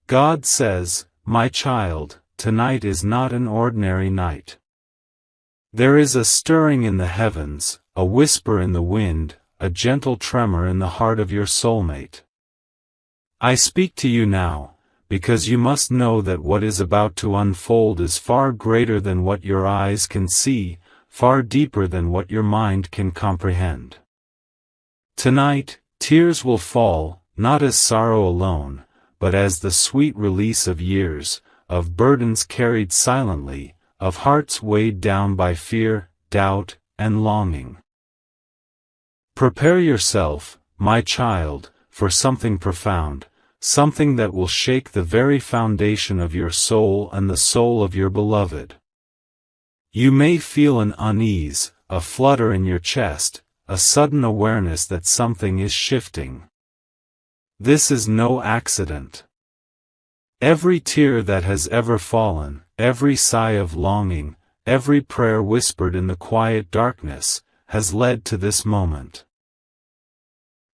God says, "My child, tonight is not an ordinary night. There is a stirring in the heavens, a whisper in the wind, a gentle tremor in the heart of your soulmate. I speak to you now, because you must know that what is about to unfold is far greater than what your eyes can see, far deeper than what your mind can comprehend. Tonight, tears will fall, not as sorrow alone, but as the sweet release of years, of burdens carried silently, of hearts weighed down by fear, doubt, and longing. Prepare yourself, my child, for something profound, something that will shake the very foundation of your soul and the soul of your beloved. You may feel an unease, a flutter in your chest, a sudden awareness that something is shifting. This is no accident. Every tear that has ever fallen, every sigh of longing, every prayer whispered in the quiet darkness, has led to this moment.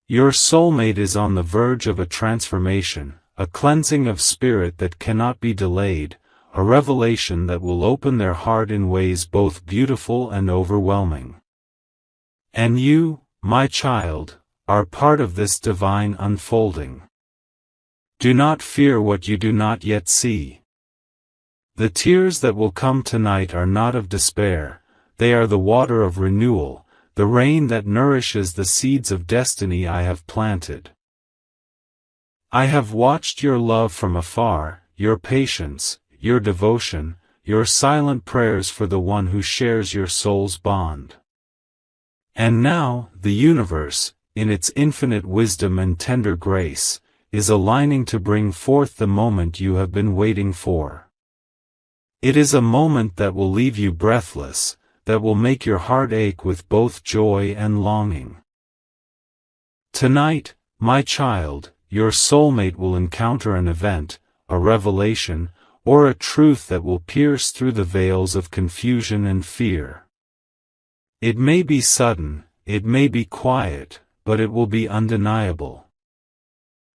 Your soulmate is on the verge of a transformation, a cleansing of spirit that cannot be delayed, a revelation that will open their heart in ways both beautiful and overwhelming. And you, my child, are part of this divine unfolding. Do not fear what you do not yet see. The tears that will come tonight are not of despair, they are the water of renewal, the rain that nourishes the seeds of destiny I have planted. I have watched your love from afar, your patience, your devotion, your silent prayers for the one who shares your soul's bond. And now, the universe, in its infinite wisdom and tender grace, is aligning to bring forth the moment you have been waiting for. It is a moment that will leave you breathless, that will make your heart ache with both joy and longing. Tonight, my child, your soulmate will encounter an event, a revelation, or a truth that will pierce through the veils of confusion and fear. It may be sudden, it may be quiet, but it will be undeniable.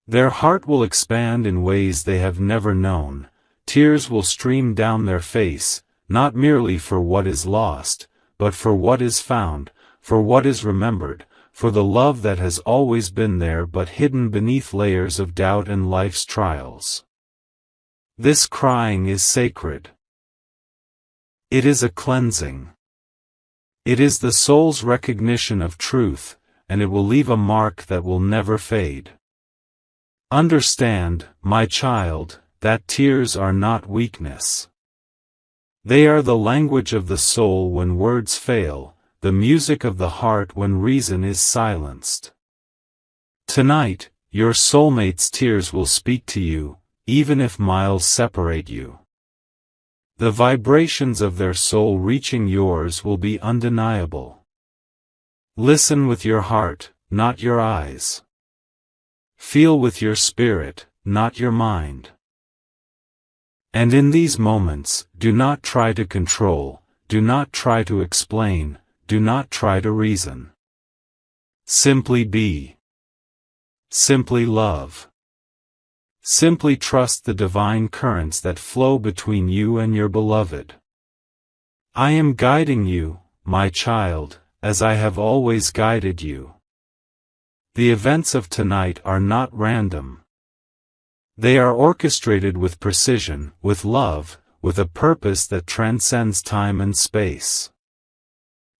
Their heart will expand in ways they have never known, tears will stream down their face, not merely for what is lost, but for what is found, for what is remembered, for the love that has always been there but hidden beneath layers of doubt and life's trials. This crying is sacred. It is a cleansing. It is the soul's recognition of truth, and it will leave a mark that will never fade. Understand, my child, that tears are not weakness. They are the language of the soul when words fail, the music of the heart when reason is silenced. Tonight, your soulmate's tears will speak to you, even if miles separate you. The vibrations of their soul reaching yours will be undeniable. Listen with your heart, not your eyes. Feel with your spirit, not your mind. And in these moments, do not try to control, do not try to explain, do not try to reason. Simply be. Simply love. Simply trust the divine currents that flow between you and your beloved. I am guiding you, my child, as I have always guided you. The events of tonight are not random. They are orchestrated with precision, with love, with a purpose that transcends time and space.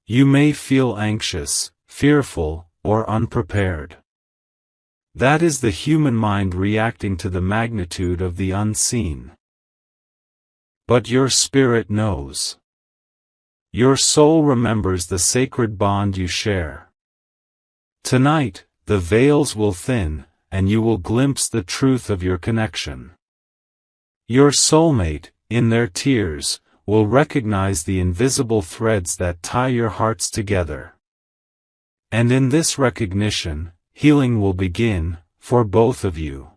You may feel anxious, fearful, or unprepared. That is the human mind reacting to the magnitude of the unseen. But your spirit knows. Your soul remembers the sacred bond you share. Tonight, the veils will thin, and you will glimpse the truth of your connection. Your soulmate, in their tears, will recognize the invisible threads that tie your hearts together. And in this recognition, healing will begin, for both of you.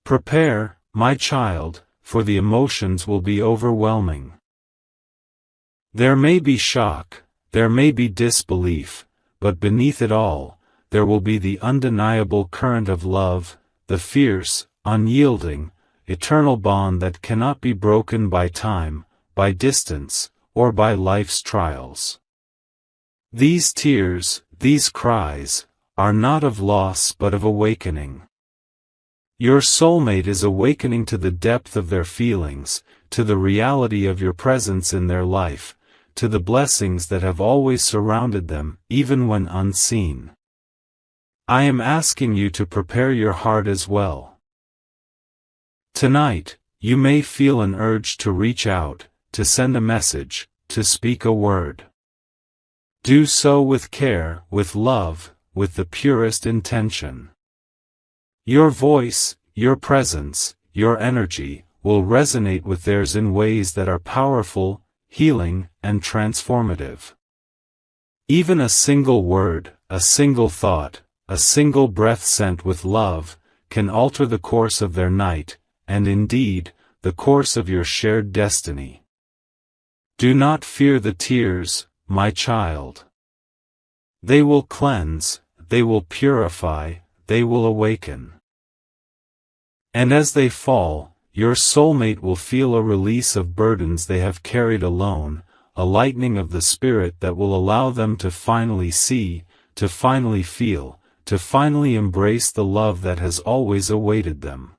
Prepare, my child, for the emotions will be overwhelming. There may be shock, there may be disbelief, but beneath it all, there will be the undeniable current of love, the fierce, unyielding, eternal bond that cannot be broken by time, by distance, or by life's trials. These tears, these cries, are not of loss but of awakening. Your soulmate is awakening to the depth of their feelings, to the reality of your presence in their life, to the blessings that have always surrounded them, even when unseen. I am asking you to prepare your heart as well. Tonight, you may feel an urge to reach out, to send a message, to speak a word. Do so with care, with love, with the purest intention. Your voice, your presence, your energy, will resonate with theirs in ways that are powerful, healing, and transformative. Even a single word, a single thought, a single breath sent with love, can alter the course of their night, and indeed, the course of your shared destiny. Do not fear the tears, my child. They will cleanse, they will purify, they will awaken. And as they fall, your soulmate will feel a release of burdens they have carried alone, a lightening of the spirit that will allow them to finally see, to finally feel, to finally embrace the love that has always awaited them.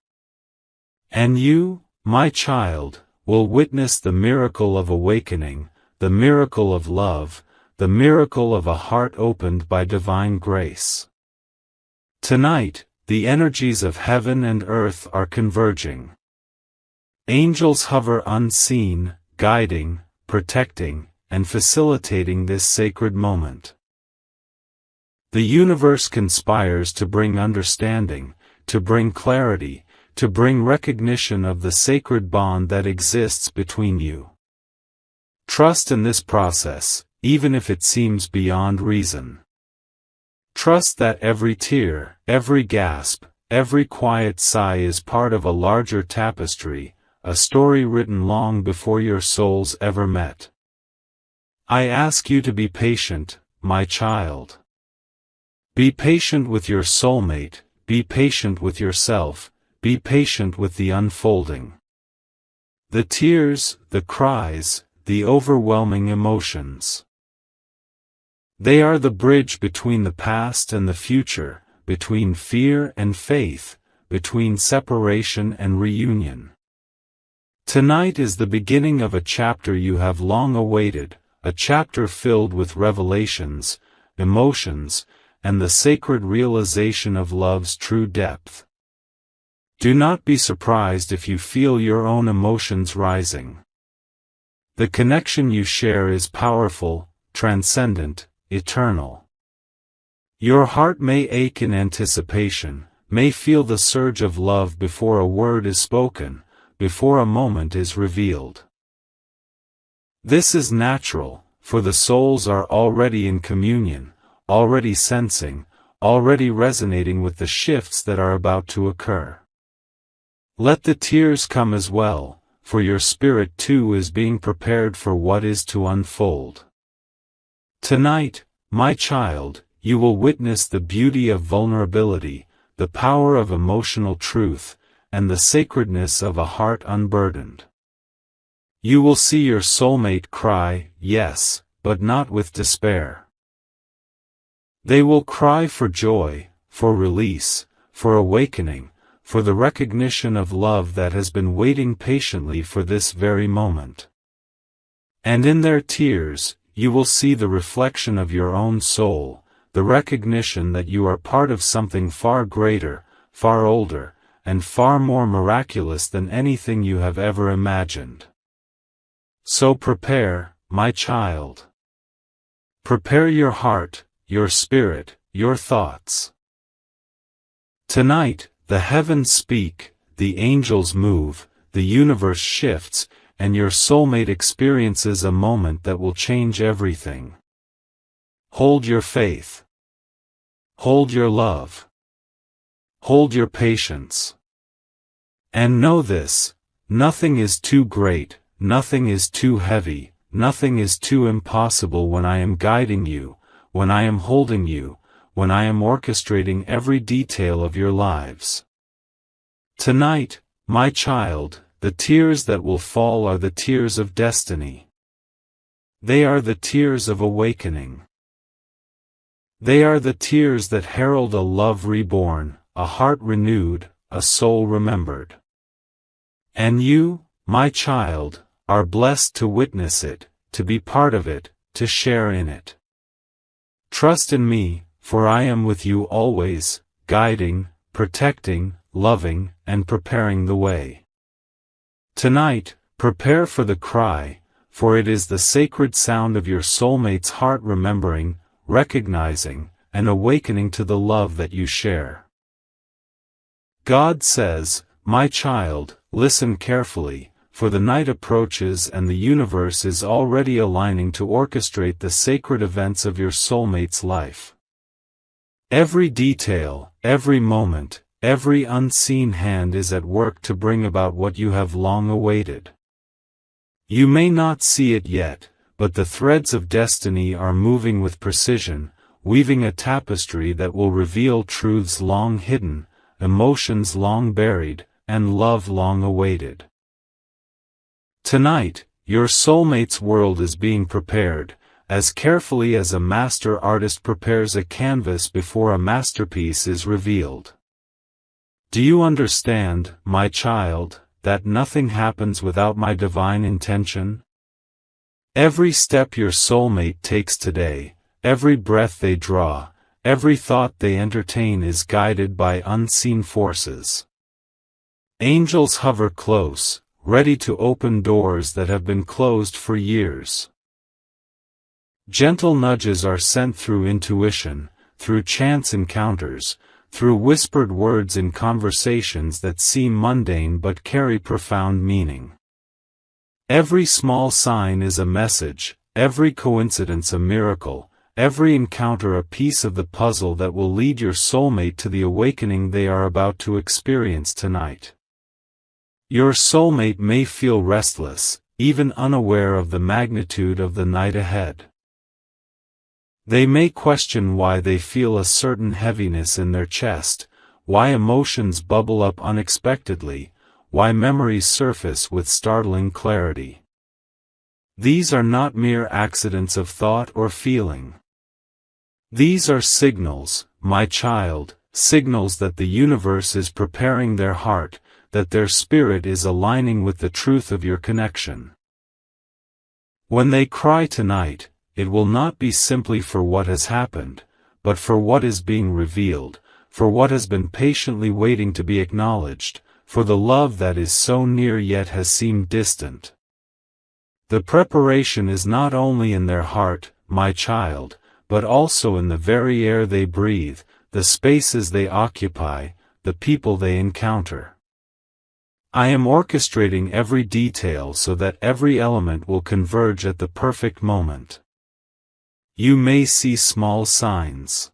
And you, my child, will witness the miracle of awakening, the miracle of love, the miracle of a heart opened by divine grace. Tonight, the energies of heaven and earth are converging. Angels hover unseen, guiding, protecting, and facilitating this sacred moment. The universe conspires to bring understanding, to bring clarity, to bring recognition of the sacred bond that exists between you. Trust in this process, even if it seems beyond reason. Trust that every tear, every gasp, every quiet sigh is part of a larger tapestry, a story written long before your souls ever met. I ask you to be patient, my child. Be patient with your soulmate, be patient with yourself, be patient with the unfolding. The tears, the cries, the overwhelming emotions. They are the bridge between the past and the future, between fear and faith, between separation and reunion. Tonight is the beginning of a chapter you have long awaited, a chapter filled with revelations, emotions, and the sacred realization of love's true depth. Do not be surprised if you feel your own emotions rising. The connection you share is powerful, transcendent, eternal. Your heart may ache in anticipation, may feel the surge of love before a word is spoken, before a moment is revealed. This is natural, for the souls are already in communion, already sensing, already resonating with the shifts that are about to occur. Let the tears come as well, for your spirit too is being prepared for what is to unfold. Tonight, my child, you will witness the beauty of vulnerability, the power of emotional truth, and the sacredness of a heart unburdened. You will see your soulmate cry, yes, but not with despair. They will cry for joy, for release, for awakening, for the recognition of love that has been waiting patiently for this very moment. And in their tears, you will see the reflection of your own soul, the recognition that you are part of something far greater, far older, and far more miraculous than anything you have ever imagined. So prepare, my child. Prepare your heart, your spirit, your thoughts. Tonight, the heavens speak, the angels move, the universe shifts, and your soulmate experiences a moment that will change everything. Hold your faith. Hold your love. Hold your patience. And know this, nothing is too great, nothing is too heavy, nothing is too impossible when I am guiding you, when I am holding you, when I am orchestrating every detail of your lives. Tonight, my child, the tears that will fall are the tears of destiny. They are the tears of awakening. They are the tears that herald a love reborn, a heart renewed, a soul remembered. And you, my child, are blessed to witness it, to be part of it, to share in it. Trust in me, for I am with you always, guiding, protecting, loving, and preparing the way. Tonight, prepare for the cry, for it is the sacred sound of your soulmate's heart remembering, recognizing, and awakening to the love that you share. God says, my child, listen carefully, for the night approaches and the universe is already aligning to orchestrate the sacred events of your soulmate's life. Every detail, every moment, every unseen hand is at work to bring about what you have long awaited. You may not see it yet, but the threads of destiny are moving with precision, weaving a tapestry that will reveal truths long hidden, emotions long buried, and love long awaited. Tonight, your soulmate's world is being prepared, as carefully as a master artist prepares a canvas before a masterpiece is revealed. Do you understand, my child, that nothing happens without my divine intention? Every step your soulmate takes today, every breath they draw, every thought they entertain is guided by unseen forces. Angels hover close, ready to open doors that have been closed for years. Gentle nudges are sent through intuition, through chance encounters, through whispered words in conversations that seem mundane but carry profound meaning. Every small sign is a message, every coincidence a miracle, every encounter a piece of the puzzle that will lead your soulmate to the awakening they are about to experience tonight. Your soulmate may feel restless, even unaware of the magnitude of the night ahead. They may question why they feel a certain heaviness in their chest, why emotions bubble up unexpectedly, why memories surface with startling clarity. These are not mere accidents of thought or feeling. These are signals, my child, signals that the universe is preparing their heart, that their spirit is aligning with the truth of your connection. When they cry tonight, it will not be simply for what has happened, but for what is being revealed, for what has been patiently waiting to be acknowledged, for the love that is so near yet has seemed distant. The preparation is not only in their heart, my child, but also in the very air they breathe, the spaces they occupy, the people they encounter. I am orchestrating every detail so that every element will converge at the perfect moment. You may see small signs.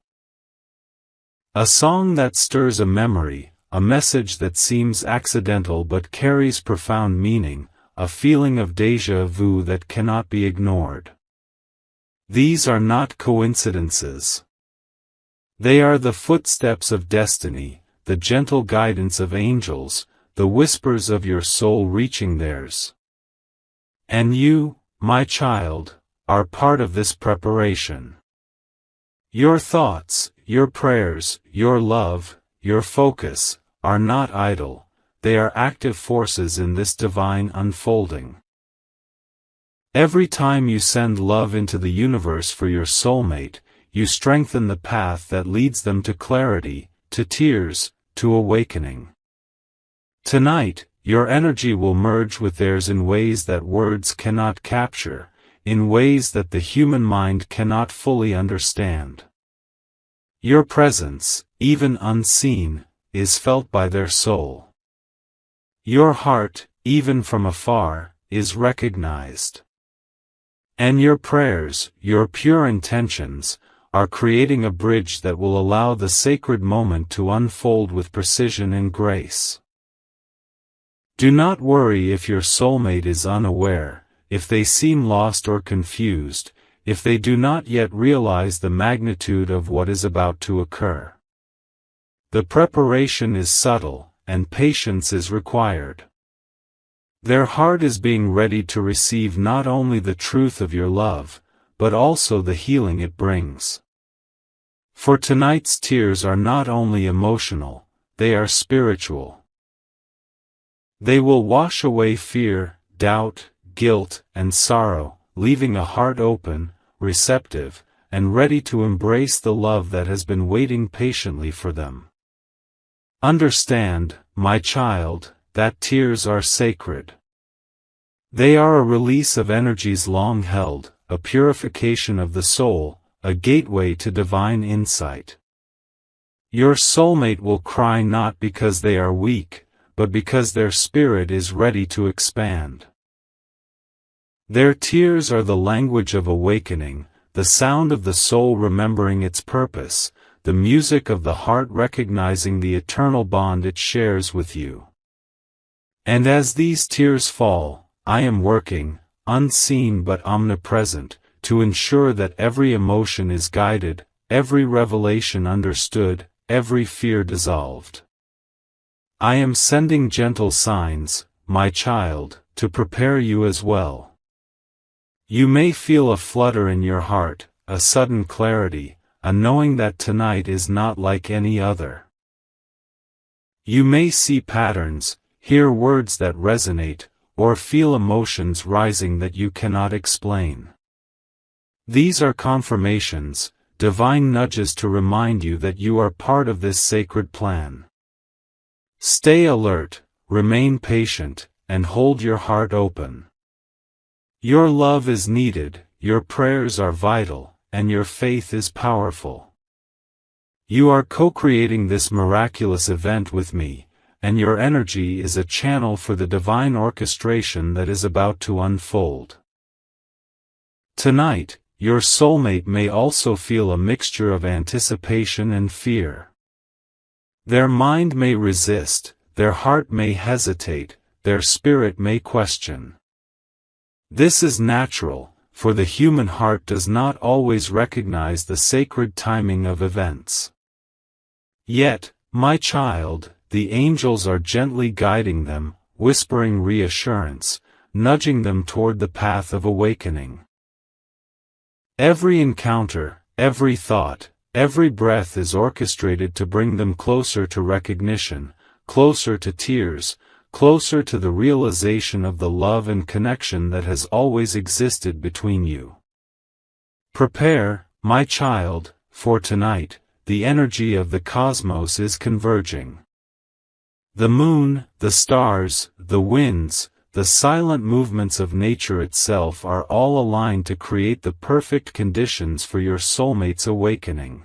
A song that stirs a memory, a message that seems accidental but carries profound meaning, a feeling of déjà vu that cannot be ignored. These are not coincidences. They are the footsteps of destiny, the gentle guidance of angels, the whispers of your soul reaching theirs. And you, my child, are part of this preparation. Your thoughts, your prayers, your love, your focus, are not idle, they are active forces in this divine unfolding. Every time you send love into the universe for your soulmate, you strengthen the path that leads them to clarity, to tears, to awakening. Tonight, your energy will merge with theirs in ways that words cannot capture, in ways that the human mind cannot fully understand. Your presence, even unseen, is felt by their soul. Your heart, even from afar, is recognized. And your prayers, your pure intentions, are creating a bridge that will allow the sacred moment to unfold with precision and grace. Do not worry if your soulmate is unaware, if they seem lost or confused, if they do not yet realize the magnitude of what is about to occur. The preparation is subtle, and patience is required. Their heart is being ready to receive not only the truth of your love, but also the healing it brings. For tonight's tears are not only emotional, they are spiritual. They will wash away fear, doubt, guilt, and sorrow, leaving a heart open, receptive, and ready to embrace the love that has been waiting patiently for them. Understand, my child, that tears are sacred. They are a release of energies long held, a purification of the soul, a gateway to divine insight. Your soulmate will cry not because they are weak, but because their spirit is ready to expand. Their tears are the language of awakening, the sound of the soul remembering its purpose, the music of the heart recognizing the eternal bond it shares with you. And as these tears fall, I am working, unseen but omnipresent, to ensure that every emotion is guided, every revelation understood, every fear dissolved. I am sending gentle signs, my child, to prepare you as well. You may feel a flutter in your heart, a sudden clarity, a knowing that tonight is not like any other. You may see patterns, hear words that resonate, or feel emotions rising that you cannot explain. These are confirmations, divine nudges to remind you that you are part of this sacred plan. Stay alert, remain patient, and hold your heart open. Your love is needed, your prayers are vital, and your faith is powerful. You are co-creating this miraculous event with me, and your energy is a channel for the divine orchestration that is about to unfold. Tonight, your soulmate may also feel a mixture of anticipation and fear. Their mind may resist, their heart may hesitate, their spirit may question. This is natural, for the human heart does not always recognize the sacred timing of events. Yet, my child, the angels are gently guiding them, whispering reassurance, nudging them toward the path of awakening. Every encounter, every thought, every breath is orchestrated to bring them closer to recognition, closer to tears, closer to the realization of the love and connection that has always existed between you. Prepare, my child, for tonight, the energy of the cosmos is converging. The moon, the stars, the winds, the silent movements of nature itself are all aligned to create the perfect conditions for your soulmate's awakening.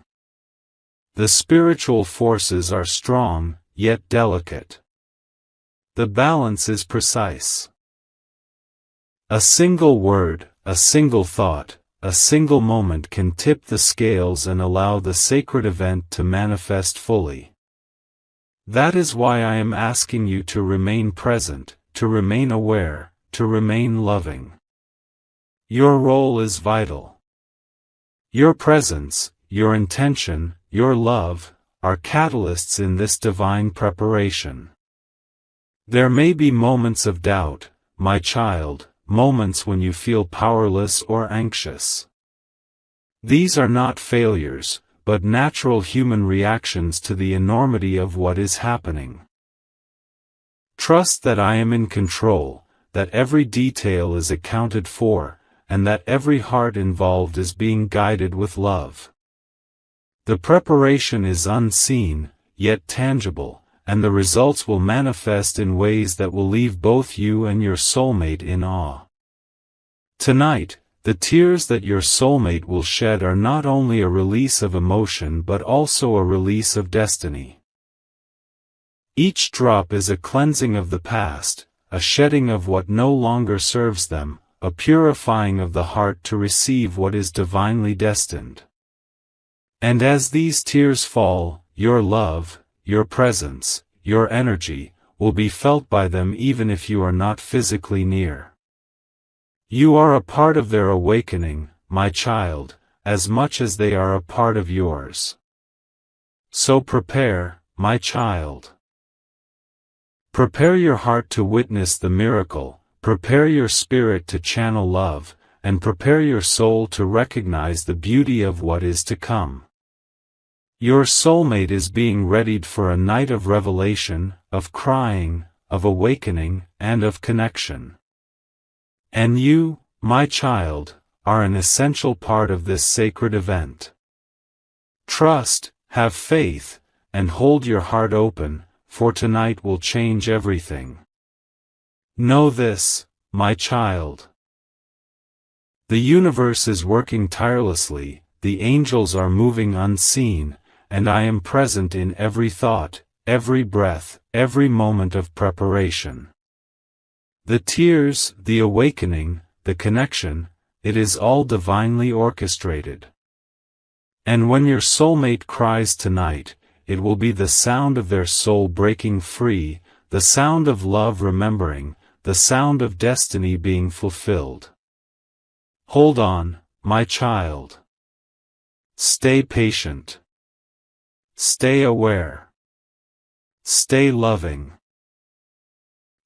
The spiritual forces are strong, yet delicate. The balance is precise. A single word, a single thought, a single moment can tip the scales and allow the sacred event to manifest fully. That is why I am asking you to remain present, to remain aware, to remain loving. Your role is vital. Your presence, your intention, your love, are catalysts in this divine preparation. There may be moments of doubt, my child, moments when you feel powerless or anxious. These are not failures, but natural human reactions to the enormity of what is happening. Trust that I am in control, that every detail is accounted for, and that every heart involved is being guided with love. The preparation is unseen, yet tangible, and the results will manifest in ways that will leave both you and your soulmate in awe. Tonight, the tears that your soulmate will shed are not only a release of emotion but also a release of destiny. Each drop is a cleansing of the past, a shedding of what no longer serves them, a purifying of the heart to receive what is divinely destined. And as these tears fall, your love, your presence, your energy, will be felt by them even if you are not physically near. You are a part of their awakening, my child, as much as they are a part of yours. So prepare, my child. Prepare your heart to witness the miracle, prepare your spirit to channel love, and prepare your soul to recognize the beauty of what is to come. Your soulmate is being readied for a night of revelation, of crying, of awakening, and of connection. And you, my child, are an essential part of this sacred event. Trust, have faith, and hold your heart open, for tonight will change everything. Know this, my child. The universe is working tirelessly, the angels are moving unseen, and I am present in every thought, every breath, every moment of preparation. The tears, the awakening, the connection, it is all divinely orchestrated. And when your soulmate cries tonight, it will be the sound of their soul breaking free, the sound of love remembering, the sound of destiny being fulfilled. Hold on, my child. Stay patient. Stay aware. Stay loving.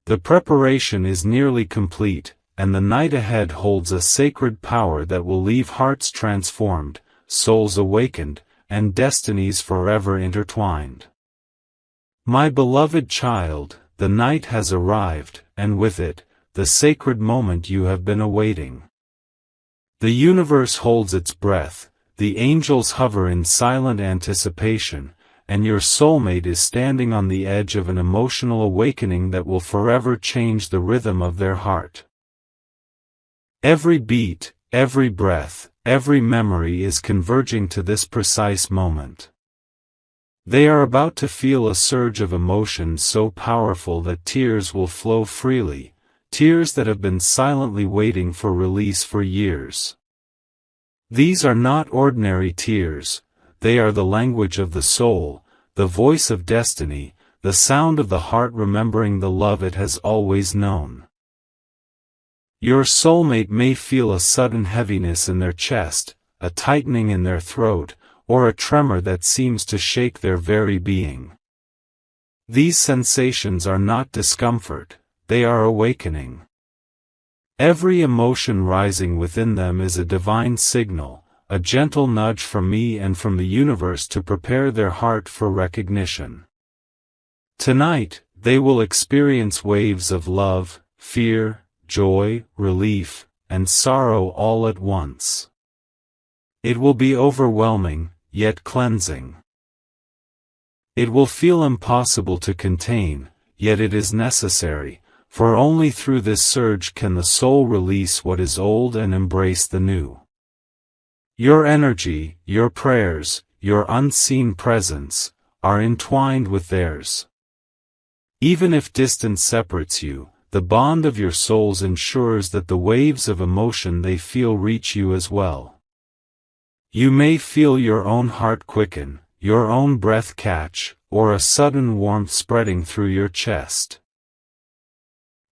The preparation is nearly complete, and the night ahead holds a sacred power that will leave hearts transformed, souls awakened, and destinies forever intertwined. My beloved child, the night has arrived, and with it, the sacred moment you have been awaiting. The universe holds its breath, the angels hover in silent anticipation, and your soulmate is standing on the edge of an emotional awakening that will forever change the rhythm of their heart. Every beat, every breath, every memory is converging to this precise moment. They are about to feel a surge of emotion so powerful that tears will flow freely, tears that have been silently waiting for release for years. These are not ordinary tears, they are the language of the soul, the voice of destiny, the sound of the heart remembering the love it has always known. Your soulmate may feel a sudden heaviness in their chest, a tightening in their throat, or a tremor that seems to shake their very being. These sensations are not discomfort, they are awakening. Every emotion rising within them is a divine signal, a gentle nudge from me and from the universe to prepare their heart for recognition. Tonight, they will experience waves of love, fear, joy, relief, and sorrow all at once. It will be overwhelming, yet cleansing. It will feel impossible to contain, yet it is necessary, for only through this surge can the soul release what is old and embrace the new. Your energy, your prayers, your unseen presence, are entwined with theirs. Even if distance separates you, the bond of your souls ensures that the waves of emotion they feel reach you as well. You may feel your own heart quicken, your own breath catch, or a sudden warmth spreading through your chest.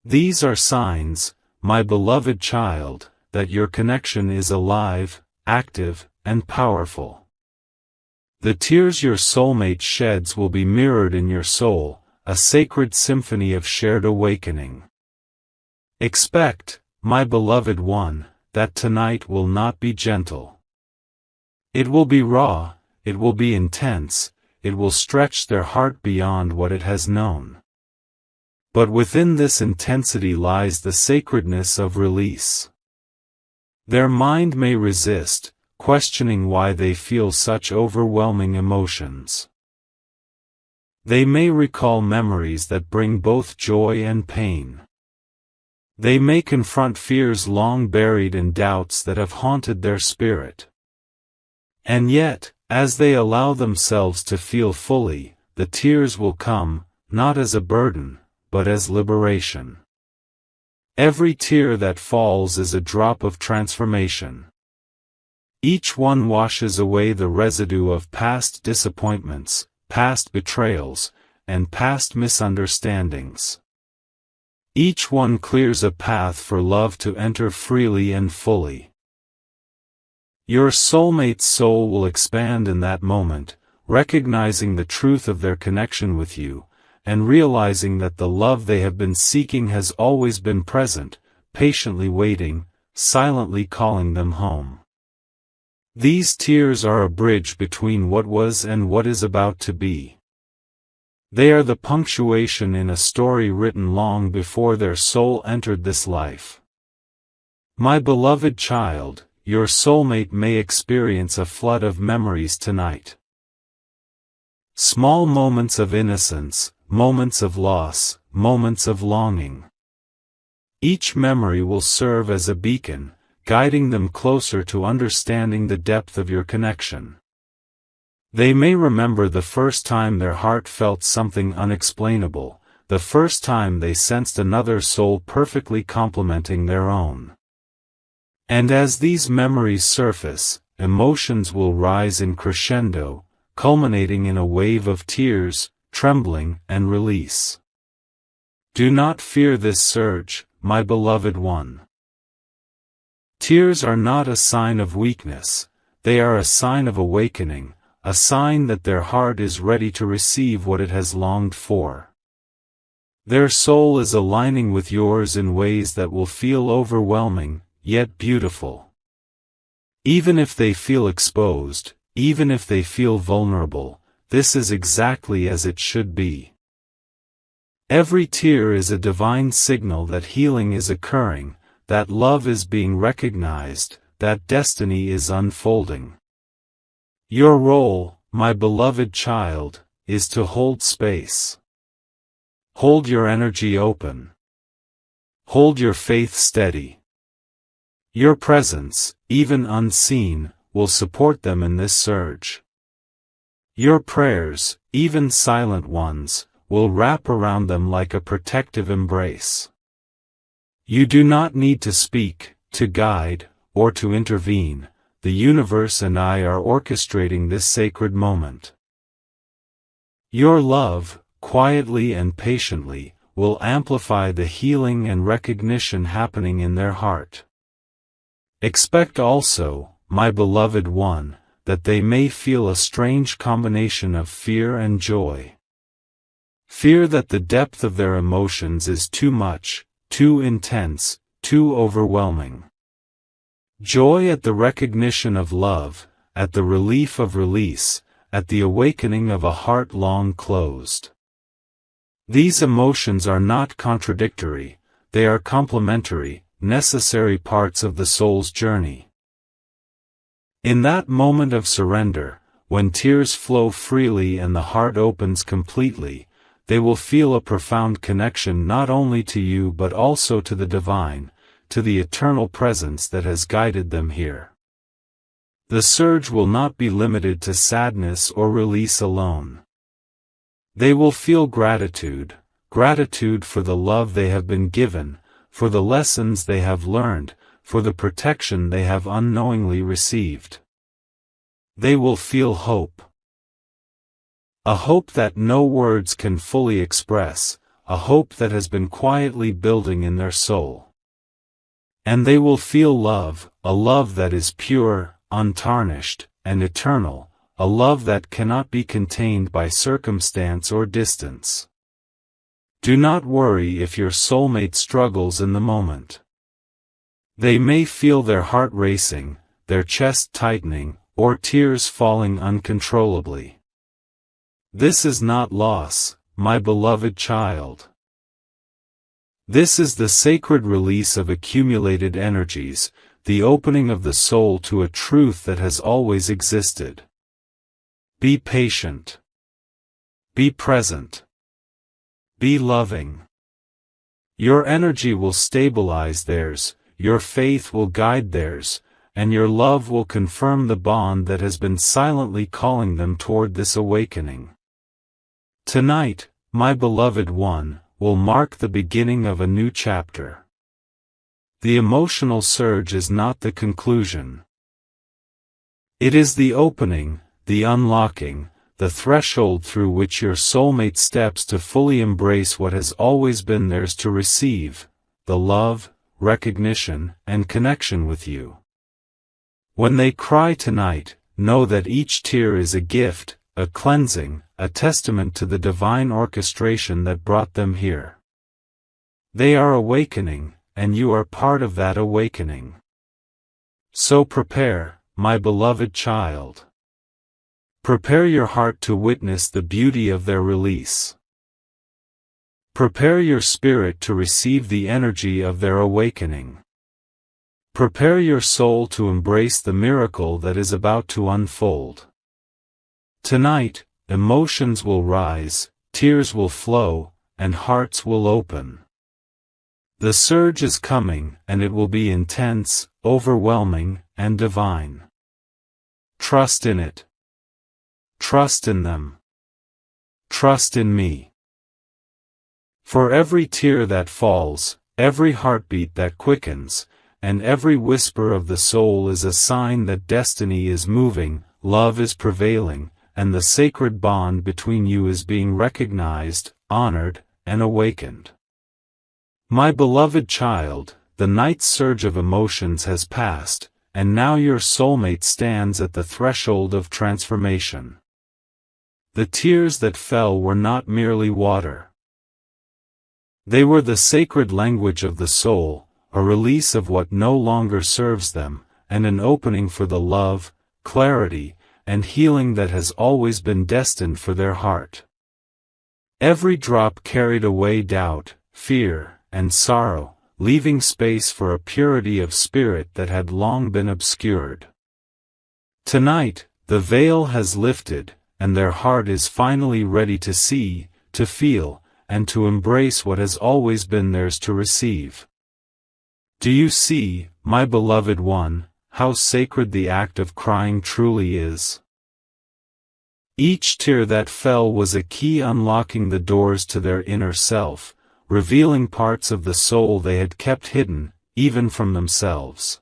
These are signs, my beloved child, that your connection is alive, active, and powerful. The tears your soulmate sheds will be mirrored in your soul, a sacred symphony of shared awakening. Expect, my beloved one, that tonight will not be gentle. It will be raw, it will be intense, it will stretch their heart beyond what it has known. But within this intensity lies the sacredness of release. Their mind may resist, questioning why they feel such overwhelming emotions. They may recall memories that bring both joy and pain. They may confront fears long buried and doubts that have haunted their spirit. And yet, as they allow themselves to feel fully, the tears will come, not as a burden, but as liberation. Every tear that falls is a drop of transformation. Each one washes away the residue of past disappointments, past betrayals, and past misunderstandings. Each one clears a path for love to enter freely and fully. Your soulmate's soul will expand in that moment, recognizing the truth of their connection with you, and realizing that the love they have been seeking has always been present, patiently waiting, silently calling them home. These tears are a bridge between what was and what is about to be. They are the punctuation in a story written long before their soul entered this life. My beloved child, your soulmate may experience a flood of memories tonight. Small moments of innocence, moments of loss, moments of longing. Each memory will serve as a beacon, guiding them closer to understanding the depth of your connection. They may remember the first time their heart felt something unexplainable, the first time they sensed another soul perfectly complementing their own. And as these memories surface, emotions will rise in crescendo, culminating in a wave of tears, trembling, and release. Do not fear this surge, my beloved one. Tears are not a sign of weakness, they are a sign of awakening, a sign that their heart is ready to receive what it has longed for. Their soul is aligning with yours in ways that will feel overwhelming, yet beautiful. Even if they feel exposed, even if they feel vulnerable, this is exactly as it should be. Every tear is a divine signal that healing is occurring, that love is being recognized, that destiny is unfolding. Your role, my beloved child, is to hold space. Hold your energy open. Hold your faith steady. Your presence, even unseen, will support them in this surge. Your prayers, even silent ones, will wrap around them like a protective embrace. You do not need to speak, to guide, or to intervene. The universe and I are orchestrating this sacred moment. Your love, quietly and patiently, will amplify the healing and recognition happening in their heart. Expect also, my beloved one, that they may feel a strange combination of fear and joy. Fear that the depth of their emotions is too much, too intense, too overwhelming. Joy at the recognition of love, at the relief of release, at the awakening of a heart long closed. These emotions are not contradictory, they are complementary, necessary parts of the soul's journey. In that moment of surrender, when tears flow freely and the heart opens completely, they will feel a profound connection not only to you but also to the divine, to the eternal presence that has guided them here. The surge will not be limited to sadness or release alone. They will feel gratitude for the love they have been given, for the lessons they have learned, for the protection they have unknowingly received. They will feel hope. A hope that no words can fully express, a hope that has been quietly building in their soul. And they will feel love, a love that is pure, untarnished, and eternal, a love that cannot be contained by circumstance or distance. Do not worry if your soulmate struggles in the moment. They may feel their heart racing, their chest tightening, or tears falling uncontrollably. This is not loss, my beloved child. This is the sacred release of accumulated energies, the opening of the soul to a truth that has always existed. Be patient. Be present. Be loving. Your energy will stabilize theirs, your faith will guide theirs, and your love will confirm the bond that has been silently calling them toward this awakening. Tonight, my beloved one, will mark the beginning of a new chapter. The emotional surge is not the conclusion. It is the opening, the unlocking, the threshold through which your soulmate steps to fully embrace what has always been theirs to receive, the love, recognition, and connection with you. When they cry tonight, know that each tear is a gift, a cleansing, a testament to the divine orchestration that brought them here. They are awakening, and you are part of that awakening. So prepare, my beloved child. Prepare your heart to witness the beauty of their release. Prepare your spirit to receive the energy of their awakening. Prepare your soul to embrace the miracle that is about to unfold. Tonight, emotions will rise, tears will flow, and hearts will open. The surge is coming, and it will be intense, overwhelming, and divine. Trust in it. Trust in them. Trust in me. For every tear that falls, every heartbeat that quickens, and every whisper of the soul is a sign that destiny is moving, love is prevailing, and the sacred bond between you is being recognized, honored, and awakened. My beloved child, the night's surge of emotions has passed, and now your soulmate stands at the threshold of transformation. The tears that fell were not merely water. They were the sacred language of the soul, a release of what no longer serves them, and an opening for the love, clarity, and healing that has always been destined for their heart. Every drop carried away doubt, fear, and sorrow, leaving space for a purity of spirit that had long been obscured. Tonight, the veil has lifted, and their heart is finally ready to see, to feel, and to embrace what has always been theirs to receive. Do you see, my beloved one, how sacred the act of crying truly is? Each tear that fell was a key unlocking the doors to their inner self, revealing parts of the soul they had kept hidden, even from themselves.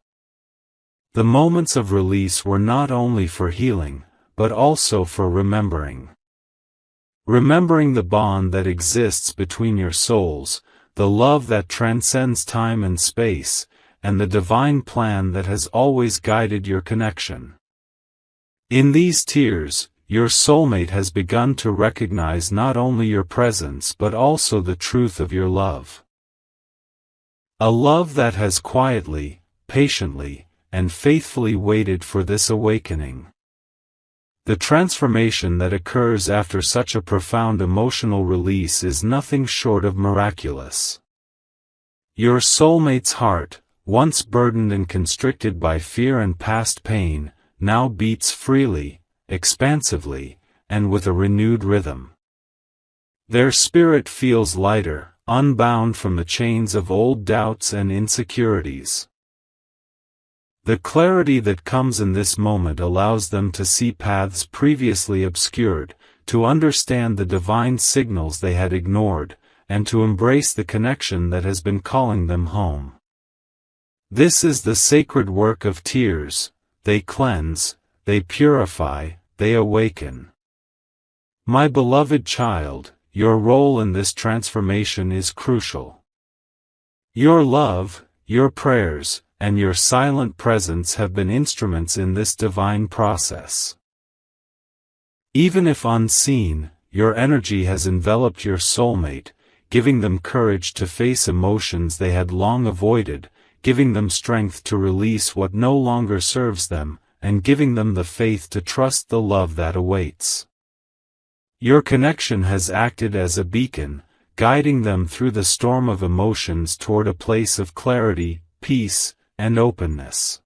The moments of release were not only for healing, but also for remembering. Remembering the bond that exists between your souls, the love that transcends time and space, and the divine plan that has always guided your connection. In these tears, your soulmate has begun to recognize not only your presence but also the truth of your love. A love that has quietly, patiently, and faithfully waited for this awakening. The transformation that occurs after such a profound emotional release is nothing short of miraculous. Your soulmate's heart, once burdened and constricted by fear and past pain, now beats freely, expansively, and with a renewed rhythm. Their spirit feels lighter, unbound from the chains of old doubts and insecurities. The clarity that comes in this moment allows them to see paths previously obscured, to understand the divine signals they had ignored, and to embrace the connection that has been calling them home. This is the sacred work of tears. They cleanse, they purify, they awaken. My beloved child, your role in this transformation is crucial. Your love, your prayers, and your silent presence have been instruments in this divine process. Even if unseen, your energy has enveloped your soulmate, giving them courage to face emotions they had long avoided, giving them strength to release what no longer serves them, and giving them the faith to trust the love that awaits. Your connection has acted as a beacon, guiding them through the storm of emotions toward a place of clarity, peace, and openness.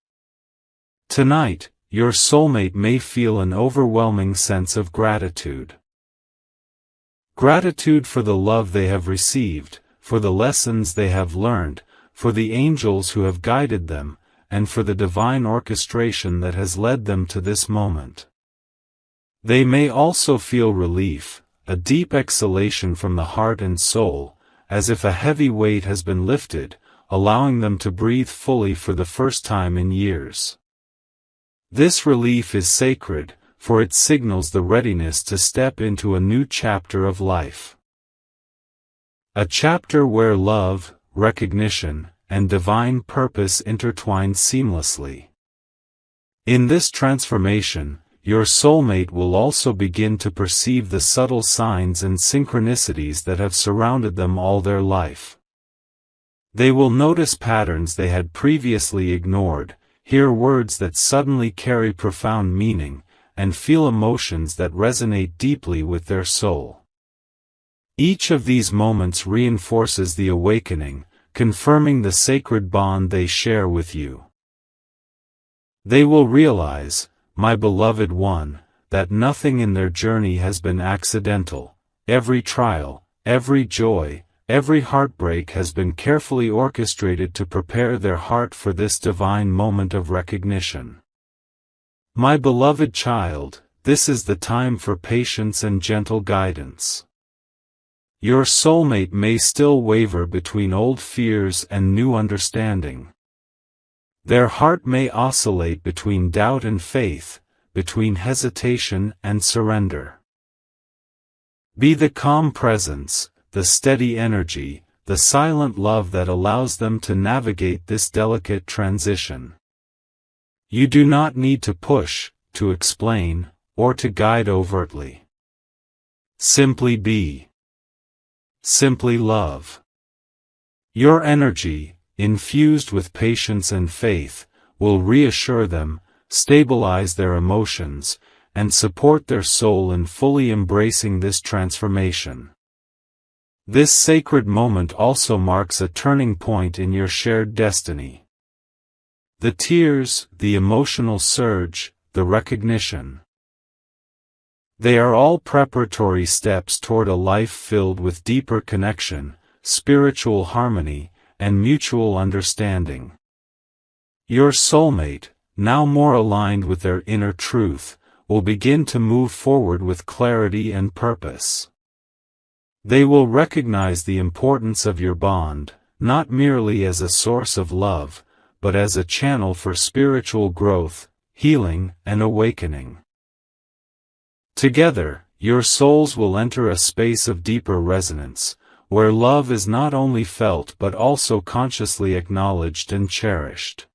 Tonight, your soulmate may feel an overwhelming sense of gratitude. Gratitude for the love they have received, for the lessons they have learned, for the angels who have guided them, and for the divine orchestration that has led them to this moment. They may also feel relief, a deep exhalation from the heart and soul, as if a heavy weight has been lifted, allowing them to breathe fully for the first time in years. This relief is sacred, for it signals the readiness to step into a new chapter of life. A chapter where love, recognition, and divine purpose intertwine seamlessly. In this transformation, your soulmate will also begin to perceive the subtle signs and synchronicities that have surrounded them all their life. They will notice patterns they had previously ignored, hear words that suddenly carry profound meaning, and feel emotions that resonate deeply with their soul. Each of these moments reinforces the awakening, confirming the sacred bond they share with you. They will realize, my beloved one, that nothing in their journey has been accidental. Every trial, every joy, every heartbreak has been carefully orchestrated to prepare their heart for this divine moment of recognition. My beloved child, this is the time for patience and gentle guidance. Your soulmate may still waver between old fears and new understanding. Their heart may oscillate between doubt and faith, between hesitation and surrender. Be the calm presence, the steady energy, the silent love that allows them to navigate this delicate transition. You do not need to push, to explain, or to guide overtly. Simply be. Simply love. Your energy, infused with patience and faith, will reassure them, stabilize their emotions, and support their soul in fully embracing this transformation. This sacred moment also marks a turning point in your shared destiny. The tears, the emotional surge, the recognition. They are all preparatory steps toward a life filled with deeper connection, spiritual harmony, and mutual understanding. Your soulmate, now more aligned with their inner truth, will begin to move forward with clarity and purpose. They will recognize the importance of your bond, not merely as a source of love, but as a channel for spiritual growth, healing, and awakening. Together, your souls will enter a space of deeper resonance, where love is not only felt but also consciously acknowledged and cherished.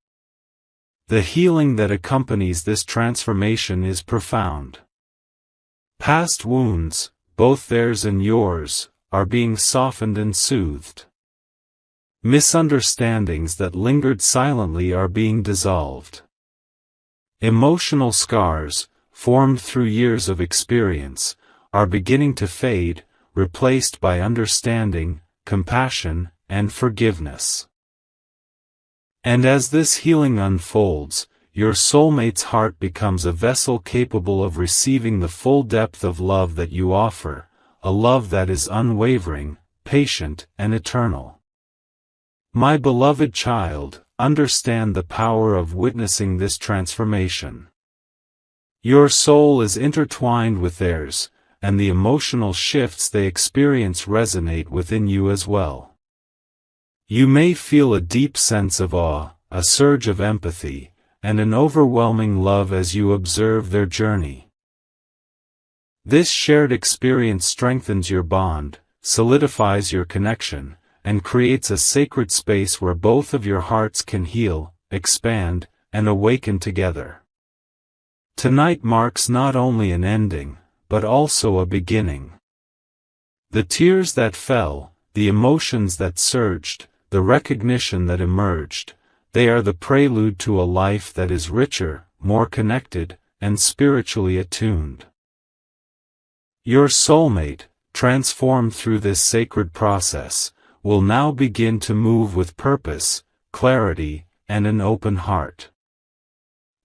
The healing that accompanies this transformation is profound. Past wounds, both theirs and yours, are being softened and soothed. Misunderstandings that lingered silently are being dissolved. Emotional scars, formed through years of experience, are beginning to fade, replaced by understanding, compassion, and forgiveness. And as this healing unfolds, your soulmate's heart becomes a vessel capable of receiving the full depth of love that you offer, a love that is unwavering, patient, and eternal. My beloved child, understand the power of witnessing this transformation. Your soul is intertwined with theirs, and the emotional shifts they experience resonate within you as well. You may feel a deep sense of awe, a surge of empathy, and an overwhelming love as you observe their journey. This shared experience strengthens your bond, solidifies your connection, and creates a sacred space where both of your hearts can heal, expand, and awaken together. Tonight marks not only an ending, but also a beginning. The tears that fell, the emotions that surged, the recognition that emerged, they are the prelude to a life that is richer, more connected, and spiritually attuned. Your soulmate, transformed through this sacred process, will now begin to move with purpose, clarity, and an open heart.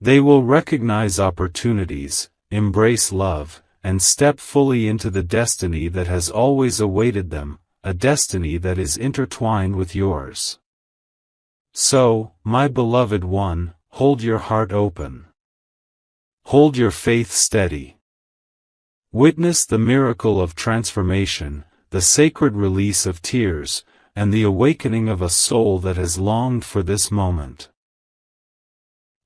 They will recognize opportunities, embrace love, and step fully into the destiny that has always awaited them, a destiny that is intertwined with yours. So, my beloved one, hold your heart open. Hold your faith steady. Witness the miracle of transformation, the sacred release of tears, and the awakening of a soul that has longed for this moment.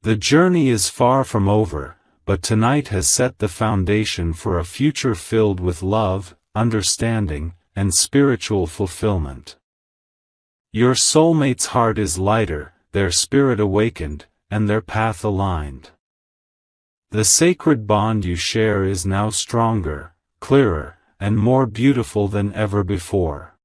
The journey is far from over, but tonight has set the foundation for a future filled with love, understanding, and spiritual fulfillment. Your soulmate's heart is lighter, their spirit awakened, and their path aligned. The sacred bond you share is now stronger, clearer, and more beautiful than ever before.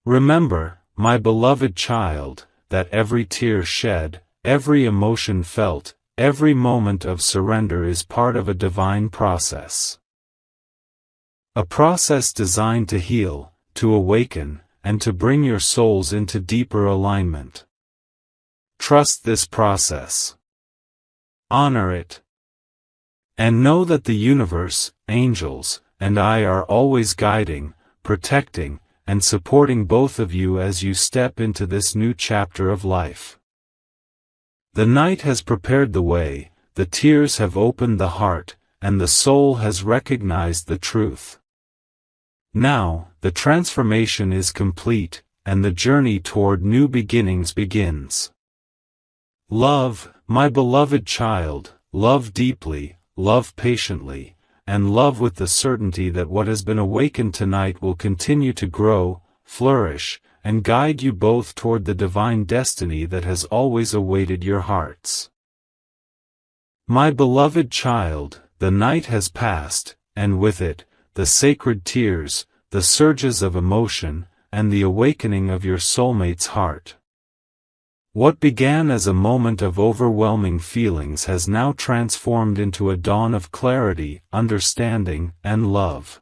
Remember, my beloved child, that every tear shed, every emotion felt, every moment of surrender is part of a divine process. A process designed to heal, to awaken, and to bring your souls into deeper alignment. Trust this process. Honor it. And know that the universe, angels, and I are always guiding, protecting, and supporting both of you as you step into this new chapter of life. The night has prepared the way, the tears have opened the heart, and the soul has recognized the truth. Now, the transformation is complete, and the journey toward new beginnings begins. Love, my beloved child, love deeply, love patiently, and love with the certainty that what has been awakened tonight will continue to grow, flourish, and guide you both toward the divine destiny that has always awaited your hearts. My beloved child, the night has passed, and with it, the sacred tears, the surges of emotion, and the awakening of your soulmate's heart. What began as a moment of overwhelming feelings has now transformed into a dawn of clarity, understanding, and love.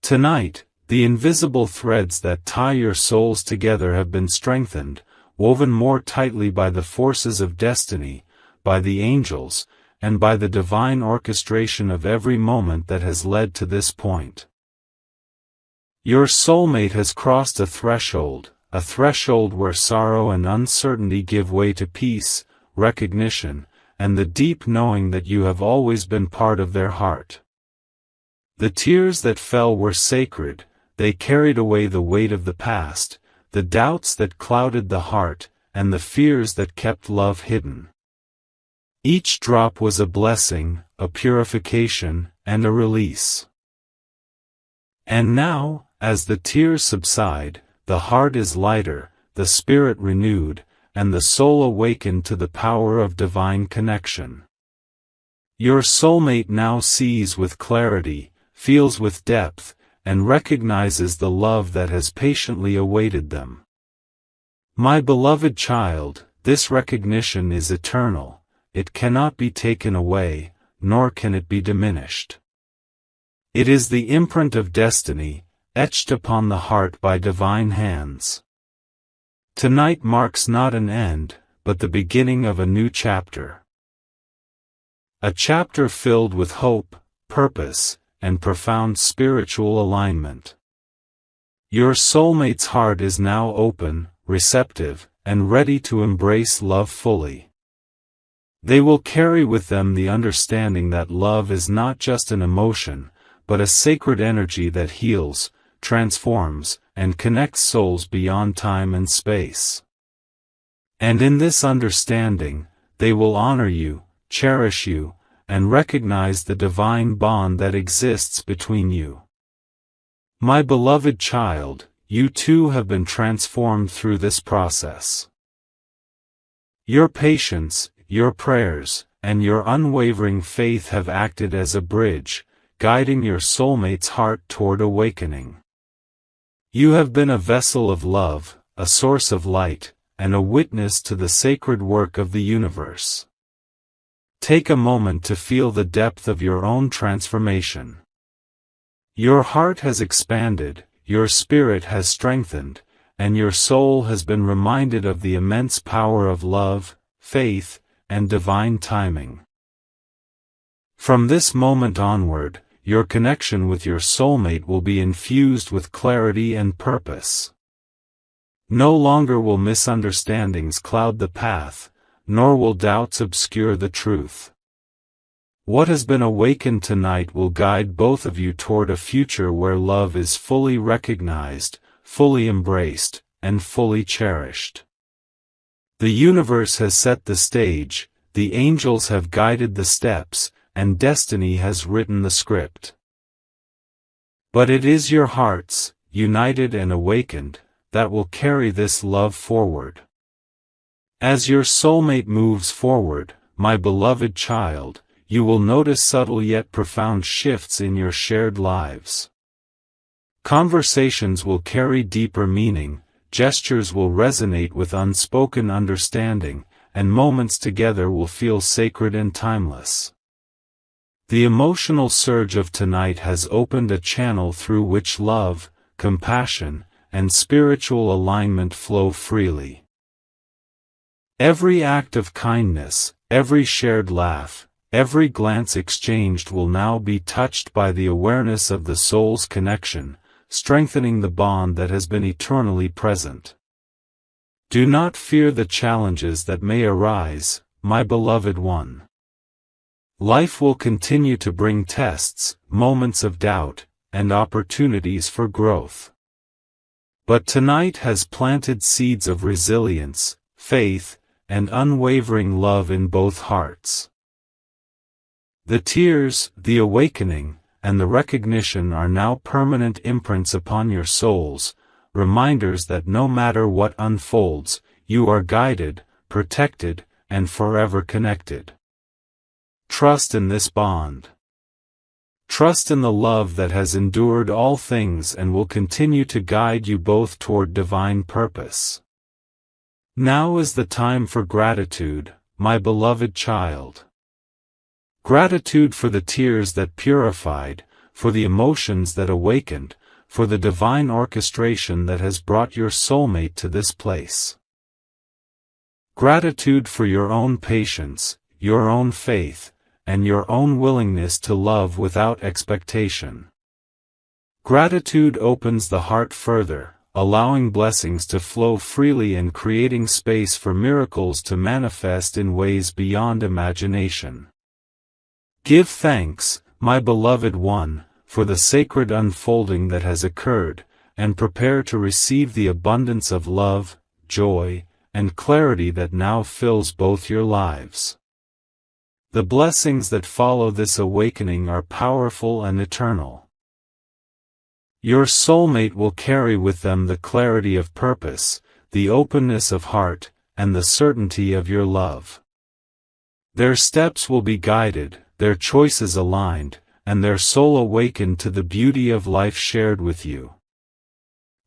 Tonight, the invisible threads that tie your souls together have been strengthened, woven more tightly by the forces of destiny, by the angels, and by the divine orchestration of every moment that has led to this point. Your soulmate has crossed a threshold where sorrow and uncertainty give way to peace, recognition, and the deep knowing that you have always been part of their heart. The tears that fell were sacred, they carried away the weight of the past, the doubts that clouded the heart, and the fears that kept love hidden. Each drop was a blessing, a purification, and a release. And now, as the tears subside, the heart is lighter, the spirit renewed, and the soul awakened to the power of divine connection. Your soulmate now sees with clarity, feels with depth, and recognizes the love that has patiently awaited them. My beloved child, this recognition is eternal, it cannot be taken away, nor can it be diminished. It is the imprint of destiny, etched upon the heart by divine hands. Tonight marks not an end, but the beginning of a new chapter. A chapter filled with hope, purpose, and profound spiritual alignment. Your soulmate's heart is now open, receptive, and ready to embrace love fully. They will carry with them the understanding that love is not just an emotion, but a sacred energy that heals, transforms, and connects souls beyond time and space. And in this understanding, they will honor you, cherish you, and recognize the divine bond that exists between you. My beloved child, you too have been transformed through this process. Your patience, your prayers, and your unwavering faith have acted as a bridge, guiding your soulmate's heart toward awakening. You have been a vessel of love, a source of light, and a witness to the sacred work of the universe. Take a moment to feel the depth of your own transformation. Your heart has expanded, your spirit has strengthened, and your soul has been reminded of the immense power of love, faith, and divine timing. From this moment onward, your connection with your soulmate will be infused with clarity and purpose. No longer will misunderstandings cloud the path, nor will doubts obscure the truth. What has been awakened tonight will guide both of you toward a future where love is fully recognized, fully embraced, and fully cherished. The universe has set the stage, the angels have guided the steps, and destiny has written the script. But it is your hearts, united and awakened, that will carry this love forward. As your soulmate moves forward, my beloved child, you will notice subtle yet profound shifts in your shared lives. Conversations will carry deeper meaning, gestures will resonate with unspoken understanding, and moments together will feel sacred and timeless. The emotional surge of tonight has opened a channel through which love, compassion, and spiritual alignment flow freely. Every act of kindness, every shared laugh, every glance exchanged will now be touched by the awareness of the soul's connection, strengthening the bond that has been eternally present. Do not fear the challenges that may arise, my beloved one. Life will continue to bring tests, moments of doubt, and opportunities for growth. But tonight has planted seeds of resilience, faith, and unwavering love in both hearts. The tears, the awakening, and the recognition are now permanent imprints upon your souls, reminders that no matter what unfolds, you are guided, protected, and forever connected. Trust in this bond. Trust in the love that has endured all things and will continue to guide you both toward divine purpose. Now is the time for gratitude, my beloved child. Gratitude for the tears that purified, for the emotions that awakened, for the divine orchestration that has brought your soulmate to this place. Gratitude for your own patience, your own faith, and your own willingness to love without expectation. Gratitude opens the heart further, allowing blessings to flow freely and creating space for miracles to manifest in ways beyond imagination. Give thanks, my beloved one, for the sacred unfolding that has occurred, and prepare to receive the abundance of love, joy, and clarity that now fills both your lives. The blessings that follow this awakening are powerful and eternal. Your soulmate will carry with them the clarity of purpose, the openness of heart, and the certainty of your love. Their steps will be guided, their choices aligned, and their soul awakened to the beauty of life shared with you.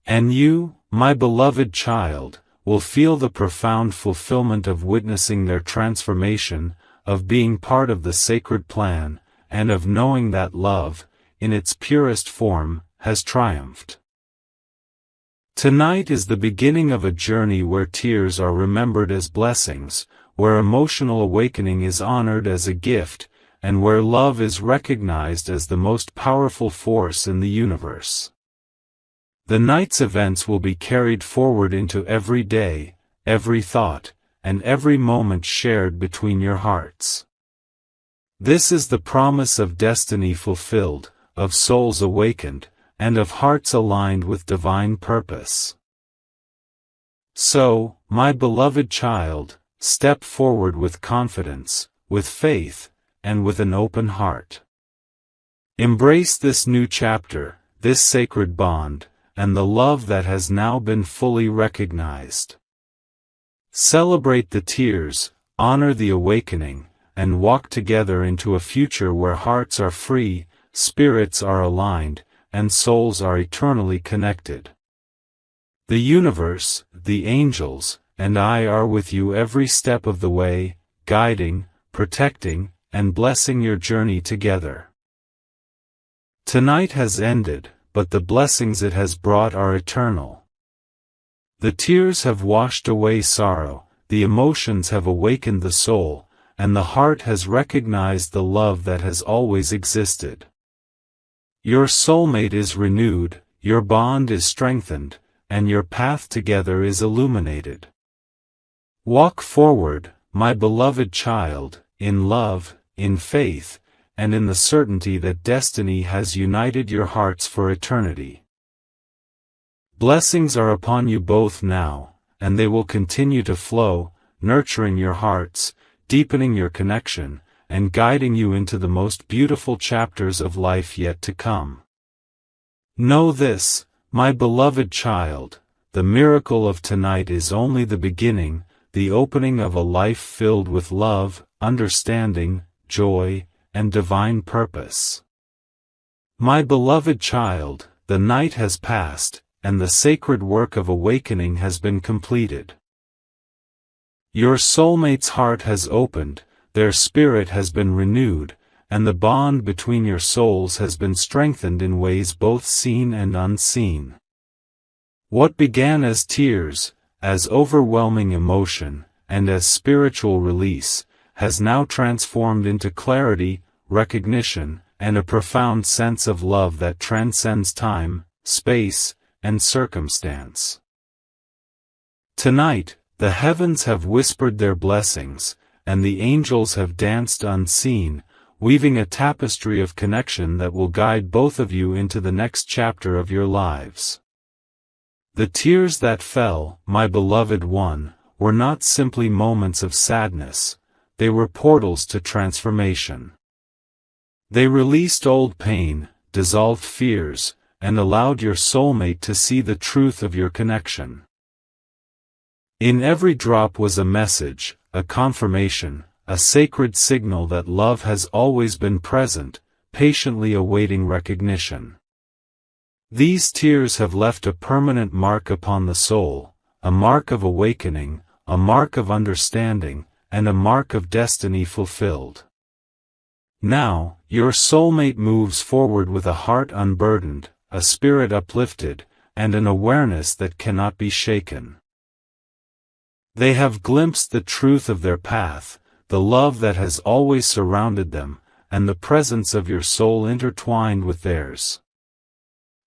And you, my beloved child, will feel the profound fulfillment of witnessing their transformation, of being part of the sacred plan, and of knowing that love, in its purest form, has triumphed. Tonight is the beginning of a journey where tears are remembered as blessings, where emotional awakening is honored as a gift, and where love is recognized as the most powerful force in the universe. The night's events will be carried forward into every day, every thought, and every moment shared between your hearts. This is the promise of destiny fulfilled, of souls awakened, and of hearts aligned with divine purpose. So, my beloved child, step forward with confidence, with faith, and with an open heart. Embrace this new chapter, this sacred bond, and the love that has now been fully recognized. Celebrate the tears, honor the awakening, and walk together into a future where hearts are free, spirits are aligned, and souls are eternally connected. The universe, the angels, and I are with you every step of the way, guiding, protecting, and blessing your journey together. Tonight has ended, but the blessings it has brought are eternal. The tears have washed away sorrow, the emotions have awakened the soul, and the heart has recognized the love that has always existed. Your soulmate is renewed, your bond is strengthened, and your path together is illuminated. Walk forward, my beloved child, in love, in faith, and in the certainty that destiny has united your hearts for eternity. Blessings are upon you both now, and they will continue to flow, nurturing your hearts, deepening your connection, and guiding you into the most beautiful chapters of life yet to come. Know this, my beloved child, the miracle of tonight is only the beginning, the opening of a life filled with love, understanding, joy, and divine purpose. My beloved child, the night has passed, and the sacred work of awakening has been completed. Your soulmate's heart has opened, their spirit has been renewed, and the bond between your souls has been strengthened in ways both seen and unseen. What began as tears, as overwhelming emotion, and as spiritual release, has now transformed into clarity, recognition, and a profound sense of love that transcends time, space, and circumstance. Tonight, the heavens have whispered their blessings, and the angels have danced unseen, weaving a tapestry of connection that will guide both of you into the next chapter of your lives. The tears that fell, my beloved one, were not simply moments of sadness, they were portals to transformation. They released old pain, dissolved fears, and allowed your soulmate to see the truth of your connection. In every drop was a message, a confirmation, a sacred signal that love has always been present, patiently awaiting recognition. These tears have left a permanent mark upon the soul, a mark of awakening, a mark of understanding, and a mark of destiny fulfilled. Now, your soulmate moves forward with a heart unburdened, a spirit uplifted, and an awareness that cannot be shaken. They have glimpsed the truth of their path, the love that has always surrounded them, and the presence of your soul intertwined with theirs.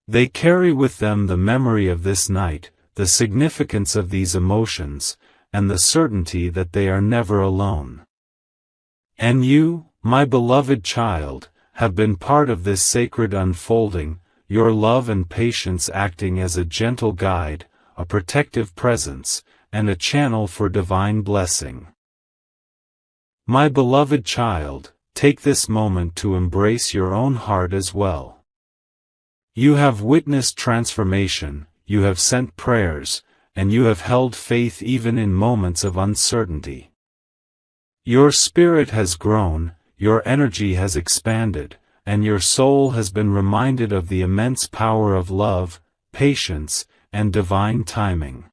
They carry with them the memory of this night, the significance of these emotions, and the certainty that they are never alone. And you, my beloved child, have been part of this sacred unfolding, your love and patience acting as a gentle guide, a protective presence, and a channel for divine blessing. My beloved child, take this moment to embrace your own heart as well. You have witnessed transformation, you have sent prayers, and you have held faith even in moments of uncertainty. Your spirit has grown, your energy has expanded, and your soul has been reminded of the immense power of love, patience, and divine timing.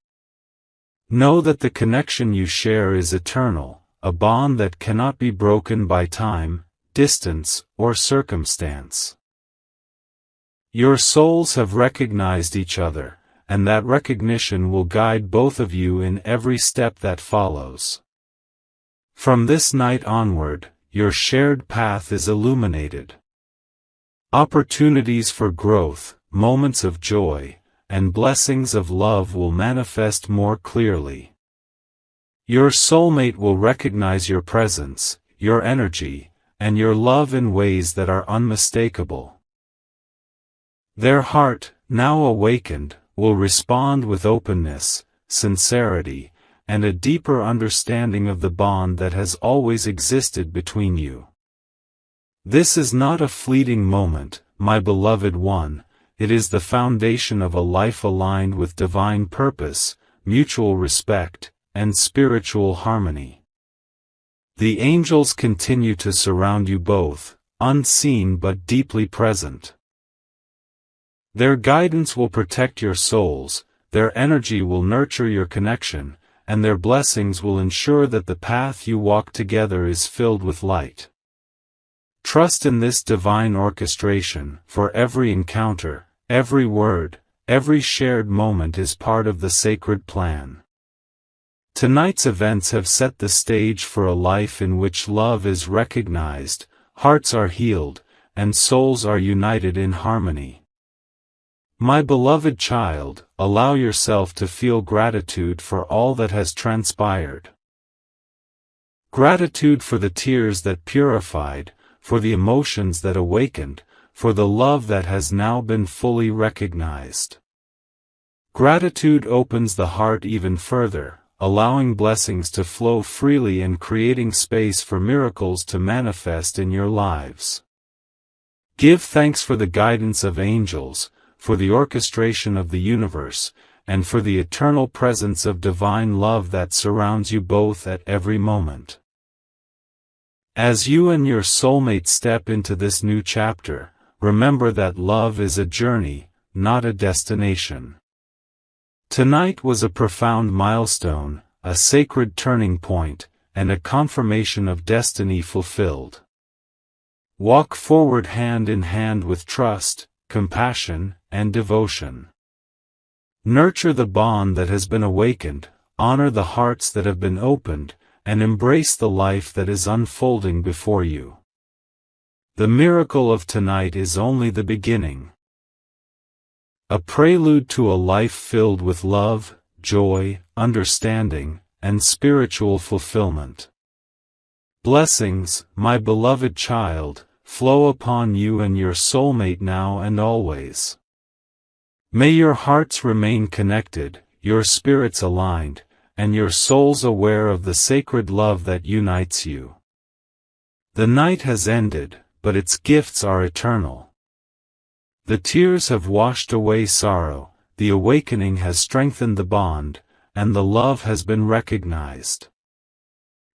Know that the connection you share is eternal, a bond that cannot be broken by time, distance, or circumstance. Your souls have recognized each other, and that recognition will guide both of you in every step that follows. From this night onward, your shared path is illuminated. Opportunities for growth, moments of joy, and blessings of love will manifest more clearly. Your soulmate will recognize your presence, your energy, and your love in ways that are unmistakable. Their heart, now awakened, will respond with openness, sincerity, and a deeper understanding of the bond that has always existed between you. This is not a fleeting moment, my beloved one, it is the foundation of a life aligned with divine purpose, mutual respect, and spiritual harmony. The angels continue to surround you both, unseen but deeply present. Their guidance will protect your souls, their energy will nurture your connection, and their blessings will ensure that the path you walk together is filled with light. Trust in this divine orchestration, for every encounter, every word, every shared moment is part of the sacred plan. Tonight's events have set the stage for a life in which love is recognized, hearts are healed, and souls are united in harmony. My beloved child, allow yourself to feel gratitude for all that has transpired. Gratitude for the tears that purified, for the emotions that awakened, for the love that has now been fully recognized. Gratitude opens the heart even further, allowing blessings to flow freely and creating space for miracles to manifest in your lives. Give thanks for the guidance of angels, for the orchestration of the universe, and for the eternal presence of divine love that surrounds you both at every moment. As you and your soulmate step into this new chapter, remember that love is a journey, not a destination. Tonight was a profound milestone, a sacred turning point, and a confirmation of destiny fulfilled. Walk forward hand in hand with trust, compassion, and devotion. Nurture the bond that has been awakened, honor the hearts that have been opened, and embrace the life that is unfolding before you. The miracle of tonight is only the beginning. A prelude to a life filled with love, joy, understanding, and spiritual fulfillment. Blessings, my beloved child, flow upon you and your soulmate now and always. May your hearts remain connected, your spirits aligned, and your souls aware of the sacred love that unites you. The night has ended, but its gifts are eternal. The tears have washed away sorrow, the awakening has strengthened the bond, and the love has been recognized.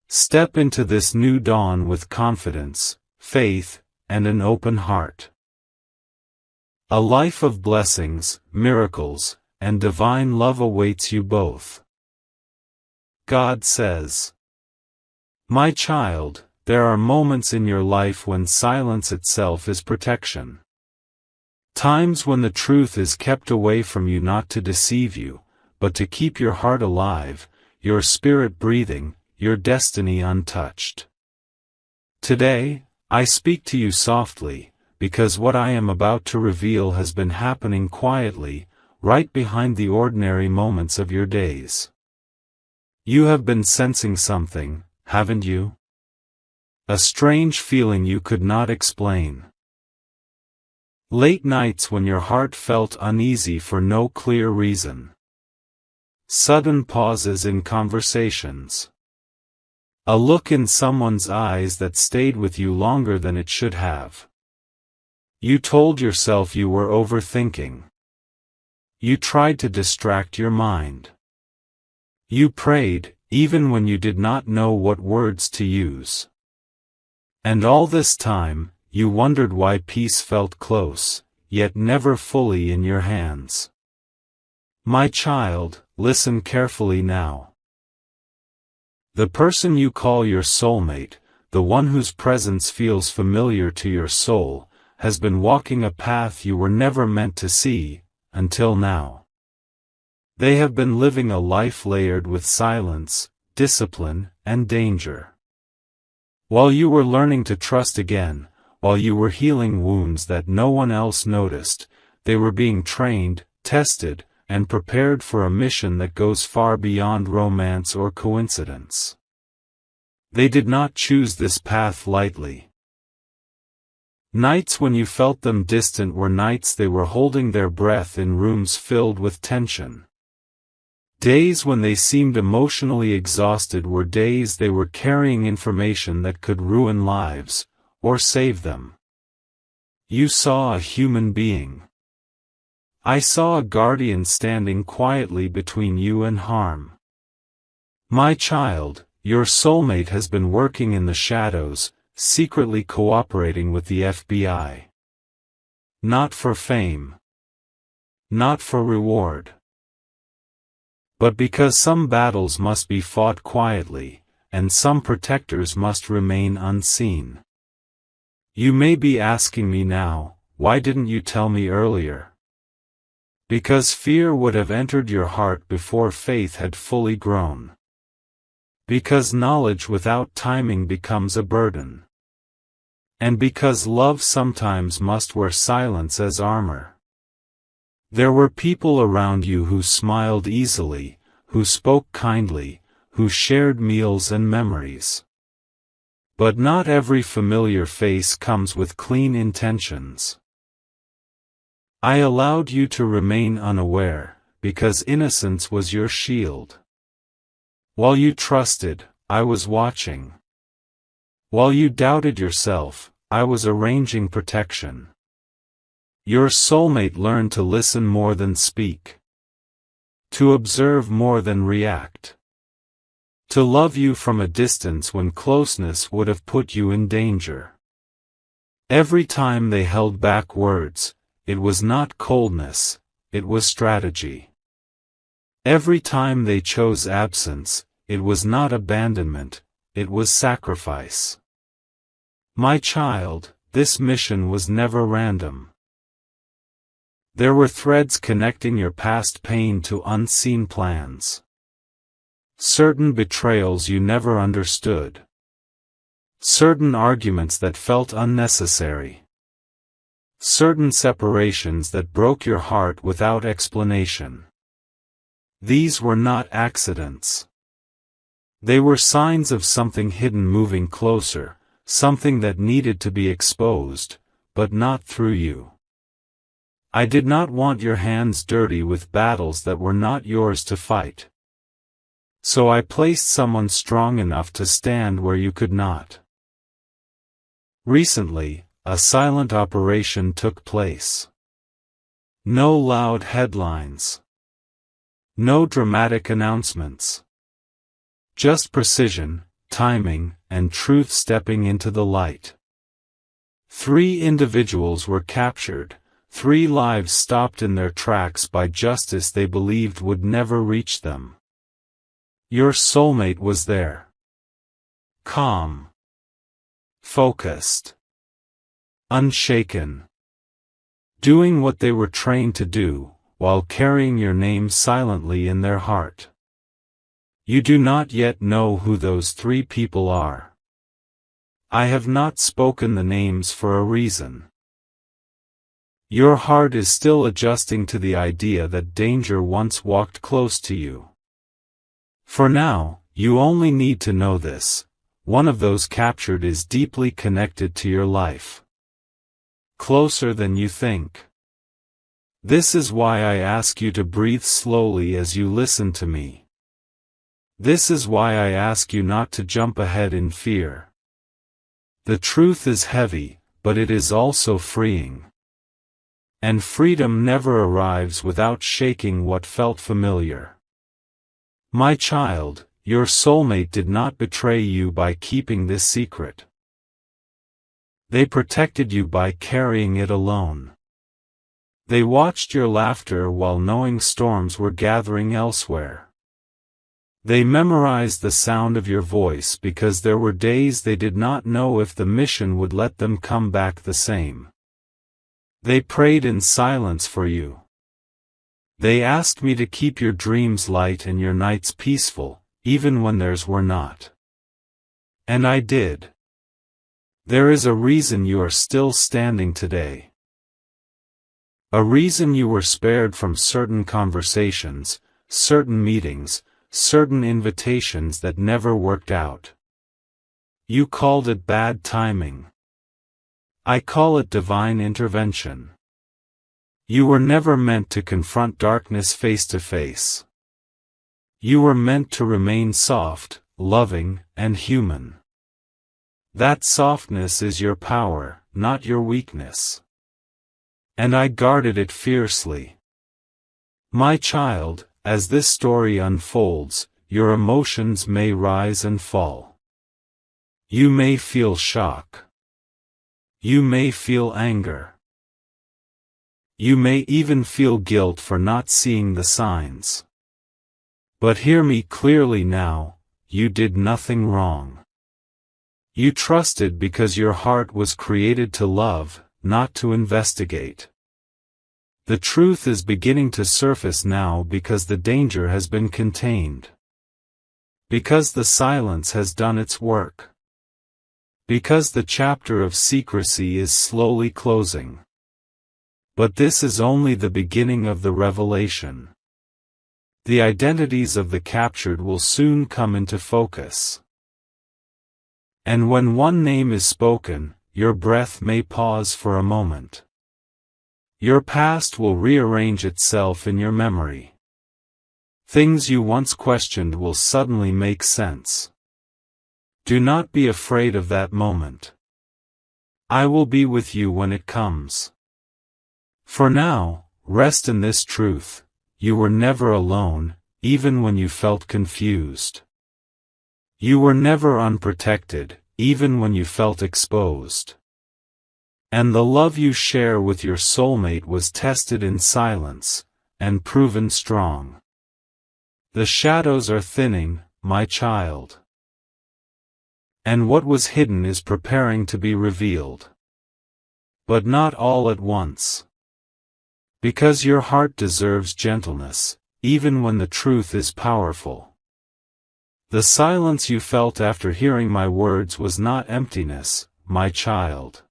Step into this new dawn with confidence, faith, and an open heart. A life of blessings, miracles, and divine love awaits you both. God says, "My child, there are moments in your life when silence itself is protection. Times when the truth is kept away from you not to deceive you, but to keep your heart alive, your spirit breathing, your destiny untouched. Today, I speak to you softly, because what I am about to reveal has been happening quietly, right behind the ordinary moments of your days. You have been sensing something, haven't you? A strange feeling you could not explain. Late nights when your heart felt uneasy for no clear reason. Sudden pauses in conversations. A look in someone's eyes that stayed with you longer than it should have. You told yourself you were overthinking. You tried to distract your mind. You prayed, even when you did not know what words to use. And all this time, you wondered why peace felt close, yet never fully in your hands. My child, listen carefully now. The person you call your soulmate, the one whose presence feels familiar to your soul, has been walking a path you were never meant to see, until now. They have been living a life layered with silence, discipline, and danger. While you were learning to trust again, while you were healing wounds that no one else noticed, they were being trained, tested, and prepared for a mission that goes far beyond romance or coincidence. They did not choose this path lightly. Nights when you felt them distant were nights they were holding their breath in rooms filled with tension. Days when they seemed emotionally exhausted were days they were carrying information that could ruin lives, or save them. You saw a human being. I saw a guardian standing quietly between you and harm. My child, your soulmate has been working in the shadows, secretly cooperating with the FBI. Not for fame. Not for reward. But because some battles must be fought quietly, and some protectors must remain unseen. You may be asking me now, why didn't you tell me earlier? Because fear would have entered your heart before faith had fully grown. Because knowledge without timing becomes a burden. And because love sometimes must wear silence as armor. There were people around you who smiled easily, who spoke kindly, who shared meals and memories. But not every familiar face comes with clean intentions. I allowed you to remain unaware, because innocence was your shield. While you trusted, I was watching. While you doubted yourself, I was arranging protection. Your soulmate learned to listen more than speak. To observe more than react. To love you from a distance when closeness would have put you in danger. Every time they held back words, it was not coldness, it was strategy. Every time they chose absence, it was not abandonment, it was sacrifice. My child, this mission was never random. There were threads connecting your past pain to unseen plans. Certain betrayals you never understood. Certain arguments that felt unnecessary. Certain separations that broke your heart without explanation. These were not accidents. They were signs of something hidden moving closer, something that needed to be exposed, but not through you. I did not want your hands dirty with battles that were not yours to fight. So I placed someone strong enough to stand where you could not. Recently, a silent operation took place. No loud headlines. No dramatic announcements. Just precision, timing, and truth stepping into the light. 3 individuals were captured, 3 lives stopped in their tracks by justice they believed would never reach them. Your soulmate was there. Calm. Focused. Unshaken. Doing what they were trained to do, while carrying your name silently in their heart. You do not yet know who those 3 people are. I have not spoken the names for a reason. Your heart is still adjusting to the idea that danger once walked close to you. For now, you only need to know this: one of those captured is deeply connected to your life. Closer than you think. This is why I ask you to breathe slowly as you listen to me. This is why I ask you not to jump ahead in fear. The truth is heavy, but it is also freeing. And freedom never arrives without shaking what felt familiar. My child, your soulmate did not betray you by keeping this secret. They protected you by carrying it alone. They watched your laughter while knowing storms were gathering elsewhere. They memorized the sound of your voice because there were days they did not know if the mission would let them come back the same. They prayed in silence for you. They asked me to keep your dreams light and your nights peaceful, even when theirs were not. And I did. There is a reason you are still standing today. A reason you were spared from certain conversations, certain meetings, certain invitations that never worked out. You called it bad timing. I call it divine intervention. You were never meant to confront darkness face to face. You were meant to remain soft, loving, and human. That softness is your power, not your weakness. And I guarded it fiercely. My child, as this story unfolds, your emotions may rise and fall. You may feel shock. You may feel anger. You may even feel guilt for not seeing the signs. But hear me clearly now: you did nothing wrong. You trusted because your heart was created to love, not to investigate. The truth is beginning to surface now because the danger has been contained. Because the silence has done its work. Because the chapter of secrecy is slowly closing. But this is only the beginning of the revelation. The identities of the captured will soon come into focus. And when one name is spoken, your breath may pause for a moment. Your past will rearrange itself in your memory. Things you once questioned will suddenly make sense. Do not be afraid of that moment. I will be with you when it comes. For now, rest in this truth: you were never alone, even when you felt confused. You were never unprotected, even when you felt exposed. And the love you share with your soulmate was tested in silence, and proven strong. The shadows are thinning, my child. And what was hidden is preparing to be revealed. But not all at once. Because your heart deserves gentleness, even when the truth is powerful. The silence you felt after hearing my words was not emptiness, my child.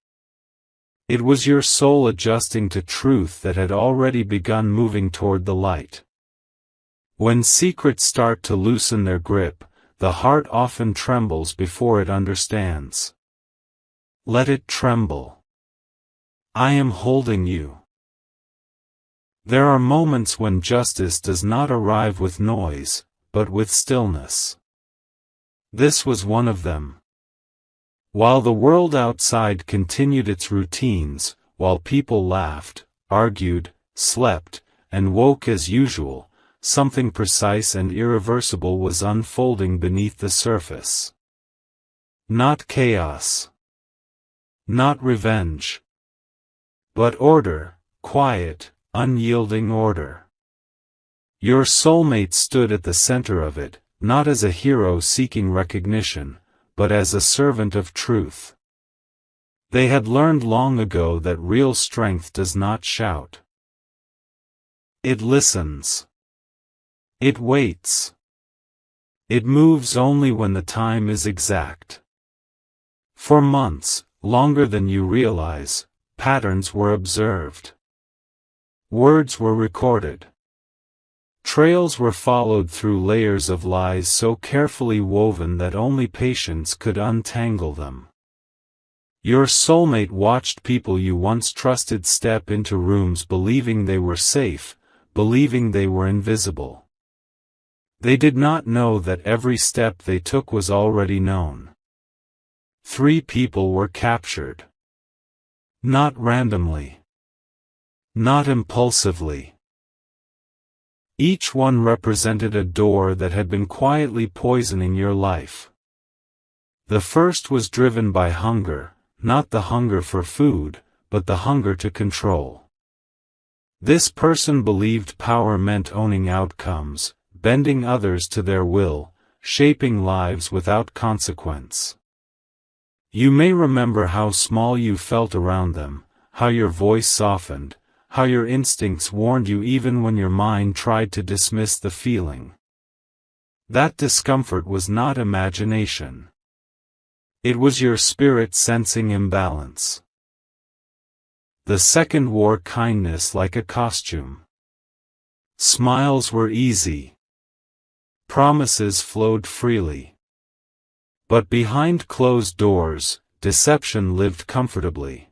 It was your soul adjusting to truth that had already begun moving toward the light. When secrets start to loosen their grip, the heart often trembles before it understands. Let it tremble. I am holding you. There are moments when justice does not arrive with noise, but with stillness. This was one of them. While the world outside continued its routines, while people laughed, argued, slept, and woke as usual, something precise and irreversible was unfolding beneath the surface. Not chaos. Not revenge. But order, quiet, unyielding order. Your soulmate stood at the center of it, not as a hero seeking recognition, but as a servant of truth. They had learned long ago that real strength does not shout. It listens. It waits. It moves only when the time is exact. For months, longer than you realize, patterns were observed. Words were recorded. Trails were followed through layers of lies so carefully woven that only patience could untangle them. Your soulmate watched people you once trusted step into rooms believing they were safe, believing they were invisible. They did not know that every step they took was already known. 3 people were captured. Not randomly. Not impulsively. Each one represented a door that had been quietly poisoning your life. The first was driven by hunger, not the hunger for food, but the hunger to control. This person believed power meant owning outcomes, bending others to their will, shaping lives without consequence. You may remember how small you felt around them, how your voice softened, how your instincts warned you even when your mind tried to dismiss the feeling. That discomfort was not imagination. It was your spirit sensing imbalance. The second wore kindness like a costume. Smiles were easy. Promises flowed freely. But behind closed doors, deception lived comfortably.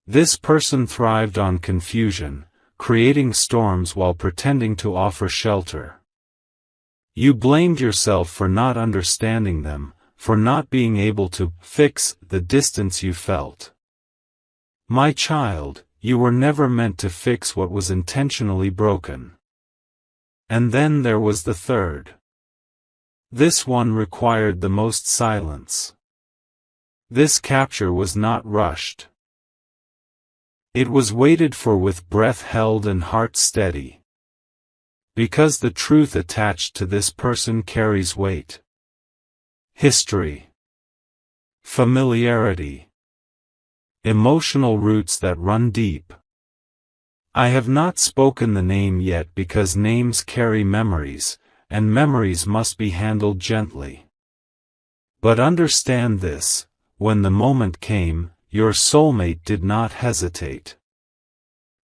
This person thrived on confusion, creating storms while pretending to offer shelter. You blamed yourself for not understanding them, for not being able to fix the distance you felt. My child, you were never meant to fix what was intentionally broken. And then there was the third. This one required the most silence. This capture was not rushed. It was waited for with breath held and heart steady. Because the truth attached to this person carries weight. History. Familiarity. Emotional roots that run deep. I have not spoken the name yet because names carry memories, and memories must be handled gently. But understand this, when the moment came, your soulmate did not hesitate.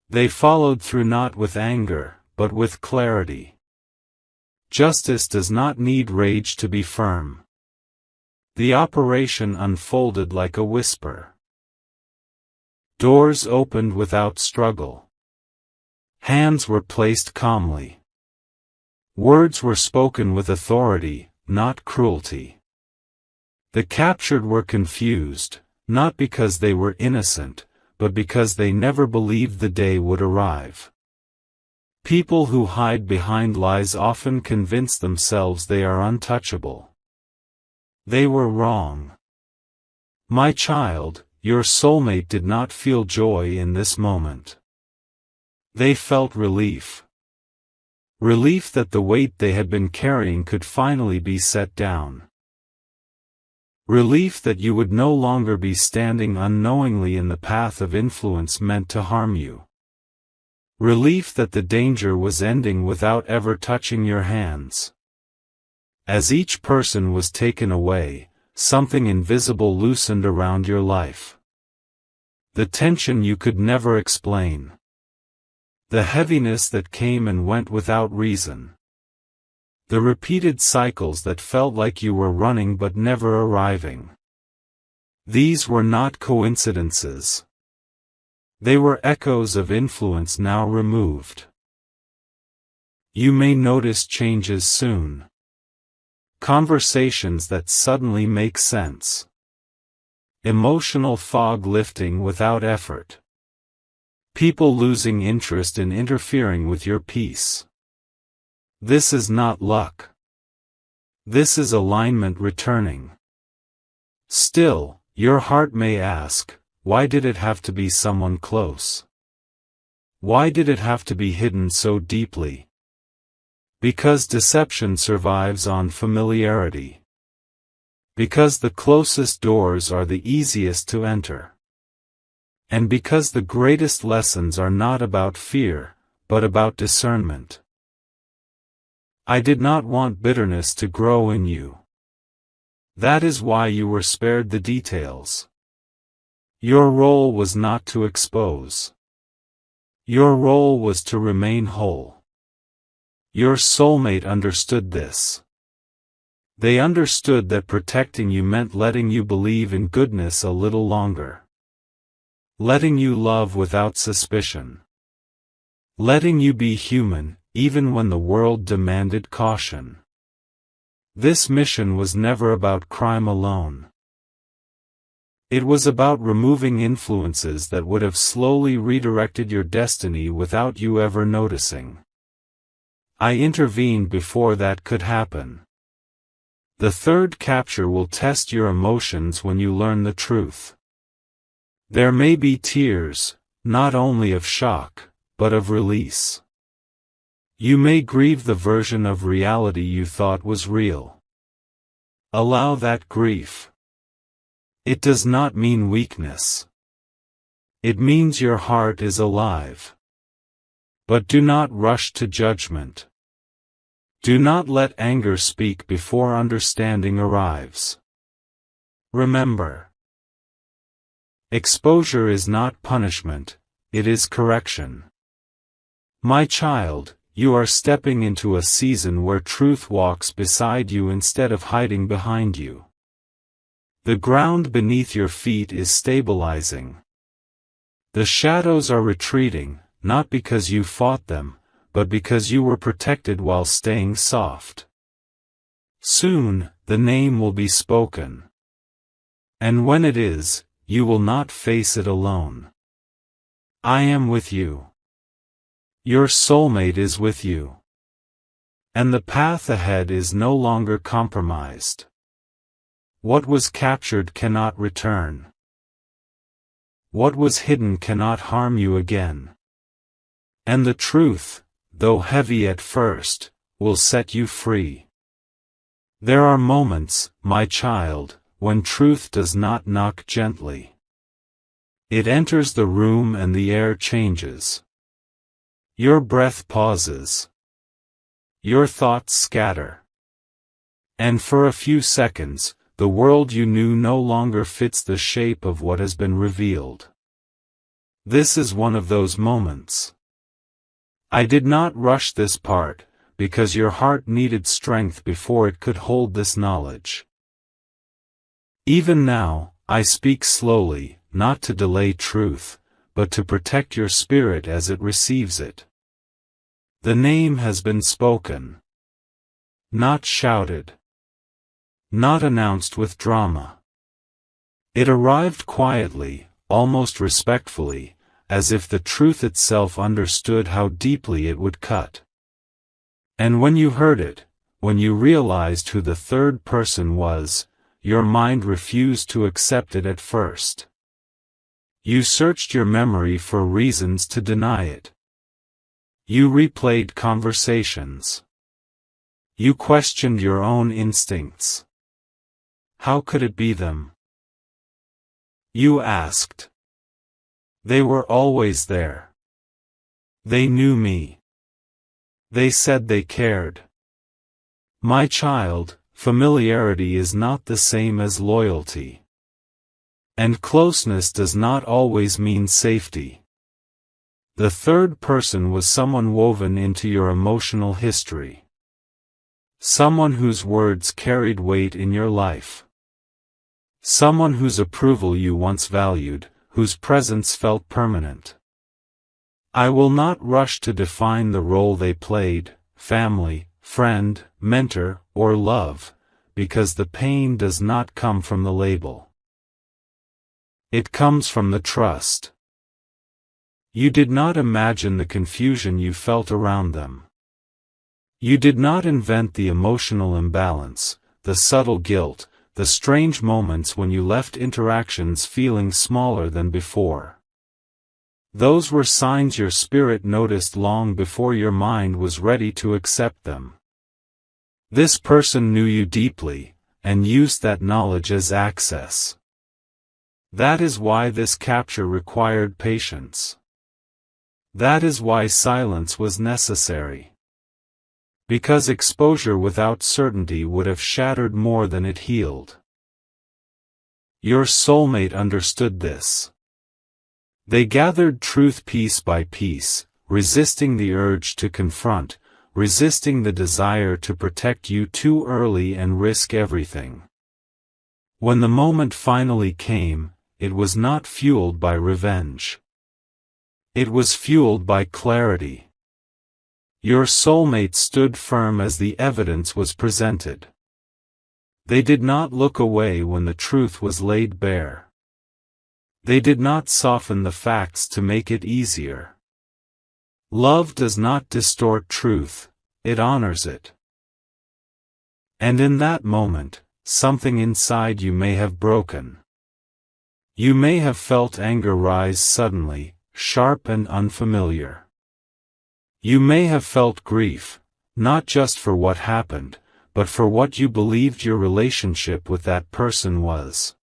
They followed through not with anger, but with clarity. Justice does not need rage to be firm. The operation unfolded like a whisper. Doors opened without struggle. Hands were placed calmly. Words were spoken with authority, not cruelty. The captured were confused, not because they were innocent, but because they never believed the day would arrive. People who hide behind lies often convince themselves they are untouchable. They were wrong. My child, your soulmate did not feel joy in this moment. They felt relief. Relief that the weight they had been carrying could finally be set down. Relief that you would no longer be standing unknowingly in the path of influence meant to harm you. Relief that the danger was ending without ever touching your hands. As each person was taken away, something invisible loosened around your life. The tension you could never explain. The heaviness that came and went without reason. The repeated cycles that felt like you were running but never arriving. These were not coincidences. They were echoes of influence now removed. You may notice changes soon. Conversations that suddenly make sense. Emotional fog lifting without effort. People losing interest in interfering with your peace. This is not luck. This is alignment returning. Still, your heart may ask, why did it have to be someone close? Why did it have to be hidden so deeply? Because deception survives on familiarity. Because the closest doors are the easiest to enter. And because the greatest lessons are not about fear, but about discernment. I did not want bitterness to grow in you. That is why you were spared the details. Your role was not to expose. Your role was to remain whole. Your soulmate understood this. They understood that protecting you meant letting you believe in goodness a little longer. Letting you love without suspicion. Letting you be human, even when the world demanded caution. This mission was never about crime alone. It was about removing influences that would have slowly redirected your destiny without you ever noticing. I intervened before that could happen. The third capture will test your emotions when you learn the truth. There may be tears, not only of shock, but of release. You may grieve the version of reality you thought was real. Allow that grief. It does not mean weakness. It means your heart is alive. But do not rush to judgment. Do not let anger speak before understanding arrives. Remember, exposure is not punishment, it is correction. My child, you are stepping into a season where truth walks beside you instead of hiding behind you. The ground beneath your feet is stabilizing. The shadows are retreating, not because you fought them, but because you were protected while staying soft. Soon, the name will be spoken. And when it is, you will not face it alone. I am with you. Your soulmate is with you. And the path ahead is no longer compromised. What was captured cannot return. What was hidden cannot harm you again. And the truth, though heavy at first, will set you free. There are moments, my child, when truth does not knock gently. It enters the room and the air changes. Your breath pauses. Your thoughts scatter. And for a few seconds, the world you knew no longer fits the shape of what has been revealed. This is one of those moments. I did not rush this part, because your heart needed strength before it could hold this knowledge. Even now, I speak slowly, not to delay truth, but to protect your spirit as it receives it. The name has been spoken. Not shouted. Not announced with drama. It arrived quietly, almost respectfully, as if the truth itself understood how deeply it would cut. And when you heard it, when you realized who the third person was, your mind refused to accept it at first. You searched your memory for reasons to deny it. You replayed conversations. You questioned your own instincts. How could it be them? You asked. They were always there. They knew me. They said they cared. My child, familiarity is not the same as loyalty. And closeness does not always mean safety. The third person was someone woven into your emotional history. Someone whose words carried weight in your life. Someone whose approval you once valued, whose presence felt permanent. I will not rush to define the role they played, family, friend, mentor, or love, because the pain does not come from the label. It comes from the trust. You did not imagine the confusion you felt around them. You did not invent the emotional imbalance, the subtle guilt, the strange moments when you left interactions feeling smaller than before. Those were signs your spirit noticed long before your mind was ready to accept them. This person knew you deeply, and used that knowledge as access. That is why this capture required patience. That is why silence was necessary. Because exposure without certainty would have shattered more than it healed. Your soulmate understood this. They gathered truth piece by piece, resisting the urge to confront, resisting the desire to protect you too early and risk everything. When the moment finally came, it was not fueled by revenge. It was fueled by clarity. Your soulmate stood firm as the evidence was presented. They did not look away when the truth was laid bare. They did not soften the facts to make it easier. Love does not distort truth, it honors it. And in that moment, something inside you may have broken. You may have felt anger rise suddenly, sharp and unfamiliar. You may have felt grief, not just for what happened, but for what you believed your relationship with that person was.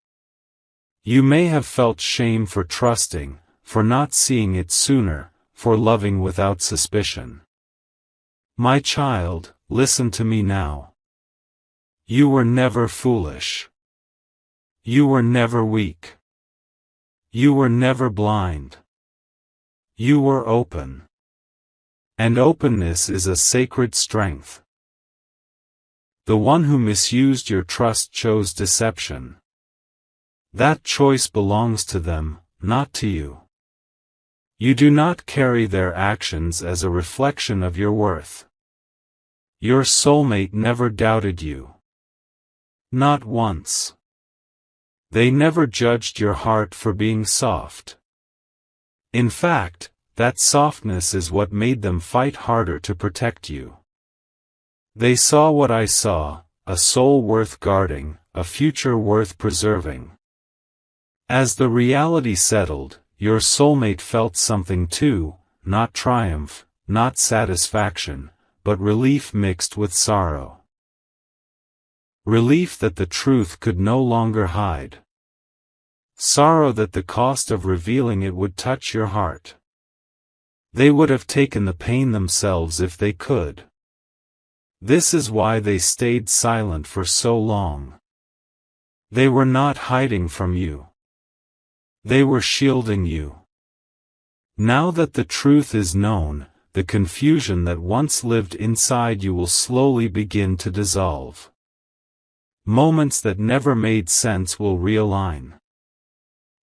You may have felt shame for trusting, for not seeing it sooner, for loving without suspicion. My child, listen to me now. You were never foolish. You were never weak. You were never blind. You were open. And openness is a sacred strength. The one who misused your trust chose deception. That choice belongs to them, not to you. You do not carry their actions as a reflection of your worth. Your soulmate never doubted you. Not once. They never judged your heart for being soft. In fact, that softness is what made them fight harder to protect you. They saw what I saw, a soul worth guarding, a future worth preserving. As the reality settled, your soulmate felt something too, not triumph, not satisfaction, but relief mixed with sorrow. Relief that the truth could no longer hide. Sorrow that the cost of revealing it would touch your heart. They would have taken the pain themselves if they could. This is why they stayed silent for so long. They were not hiding from you. They were shielding you. Now that the truth is known, the confusion that once lived inside you will slowly begin to dissolve. Moments that never made sense will realign.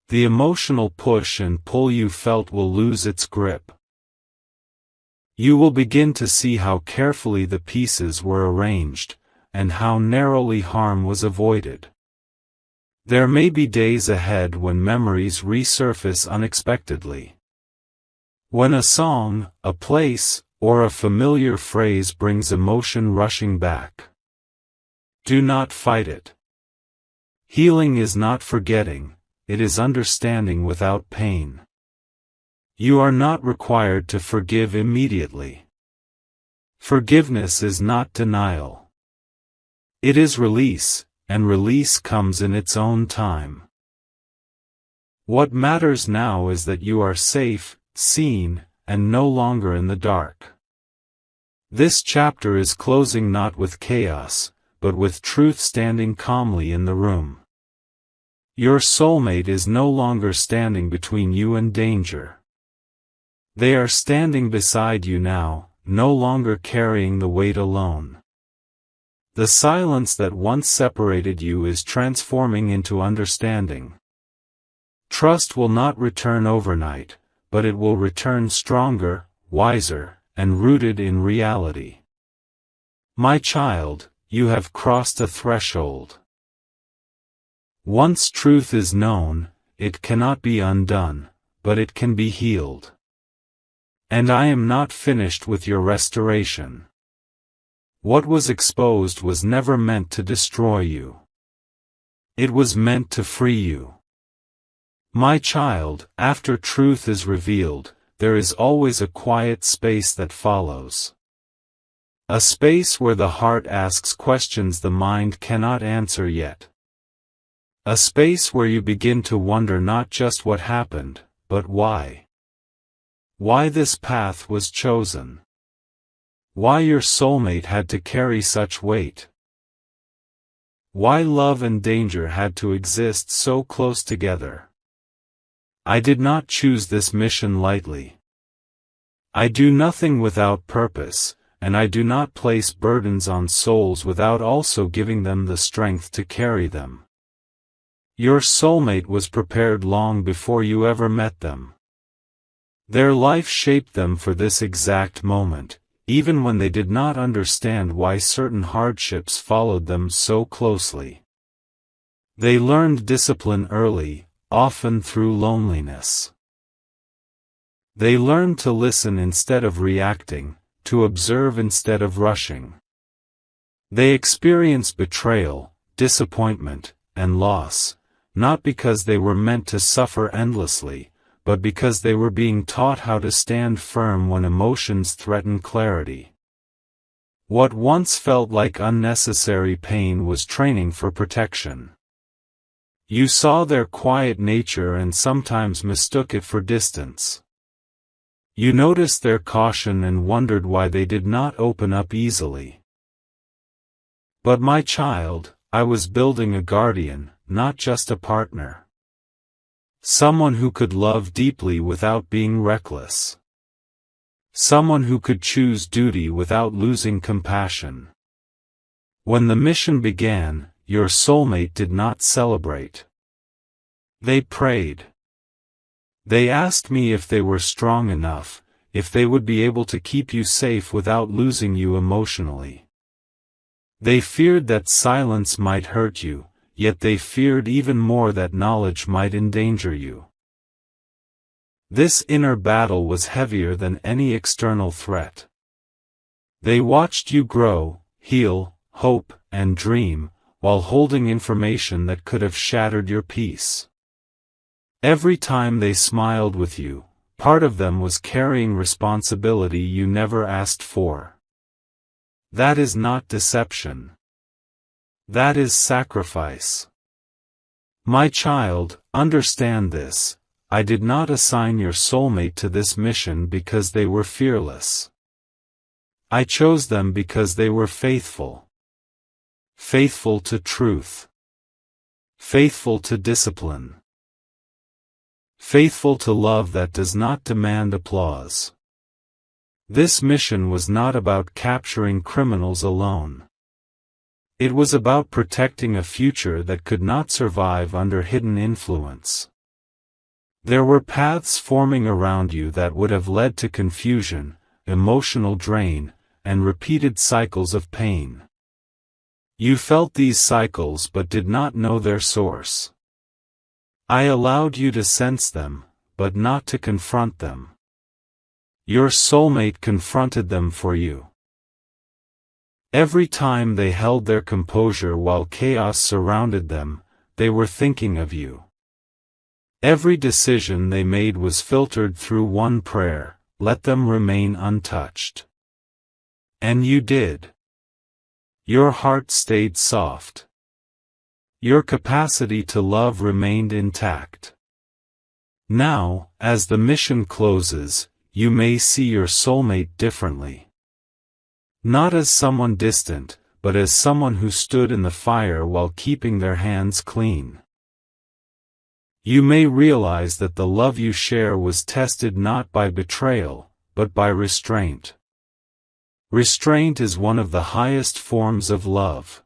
The emotional push and pull you felt will lose its grip. You will begin to see how carefully the pieces were arranged, and how narrowly harm was avoided. There may be days ahead when memories resurface unexpectedly. When a song, a place, or a familiar phrase brings emotion rushing back. Do not fight it. Healing is not forgetting, it is understanding without pain. You are not required to forgive immediately. Forgiveness is not denial. It is release, and release comes in its own time. What matters now is that you are safe, seen, and no longer in the dark. This chapter is closing not with chaos, but with truth standing calmly in the room. Your soulmate is no longer standing between you and danger. They are standing beside you now, no longer carrying the weight alone. The silence that once separated you is transforming into understanding. Trust will not return overnight, but it will return stronger, wiser, and rooted in reality. My child, you have crossed a threshold. Once truth is known, it cannot be undone, but it can be healed. And I am not finished with your restoration. What was exposed was never meant to destroy you. It was meant to free you. My child, after truth is revealed, there is always a quiet space that follows. A space where the heart asks questions the mind cannot answer yet. A space where you begin to wonder not just what happened, but why. Why this path was chosen. Why your soulmate had to carry such weight. Why love and danger had to exist so close together. I did not choose this mission lightly. I do nothing without purpose, and I do not place burdens on souls without also giving them the strength to carry them. Your soulmate was prepared long before you ever met them. Their life shaped them for this exact moment, even when they did not understand why certain hardships followed them so closely. They learned discipline early, often through loneliness. They learned to listen instead of reacting, to observe instead of rushing. They experienced betrayal, disappointment, and loss, not because they were meant to suffer endlessly, but because they were being taught how to stand firm when emotions threatened clarity. What once felt like unnecessary pain was training for protection. You saw their quiet nature and sometimes mistook it for distance. You noticed their caution and wondered why they did not open up easily. But my child, I was building a guardian, not just a partner. Someone who could love deeply without being reckless. Someone who could choose duty without losing compassion. When the mission began, your soulmate did not celebrate. They prayed. They asked me if they were strong enough, if they would be able to keep you safe without losing you emotionally. They feared that silence might hurt you, yet they feared even more that knowledge might endanger you. This inner battle was heavier than any external threat. They watched you grow, heal, hope, and dream, while holding information that could have shattered your peace. Every time they smiled with you, part of them was carrying responsibility you never asked for. That is not deception. That is sacrifice. My child, understand this. I did not assign your soulmate to this mission because they were fearless. I chose them because they were faithful. Faithful to truth. Faithful to discipline. Faithful to love that does not demand applause. This mission was not about capturing criminals alone. It was about protecting a future that could not survive under hidden influence. There were paths forming around you that would have led to confusion, emotional drain, and repeated cycles of pain. You felt these cycles but did not know their source. I allowed you to sense them, but not to confront them. Your soulmate confronted them for you. Every time they held their composure while chaos surrounded them, they were thinking of you. Every decision they made was filtered through one prayer: let them remain untouched. And you did. Your heart stayed soft. Your capacity to love remained intact. Now, as the mission closes, you may see your soulmate differently. Not as someone distant, but as someone who stood in the fire while keeping their hands clean. You may realize that the love you share was tested not by betrayal, but by restraint. Restraint is one of the highest forms of love.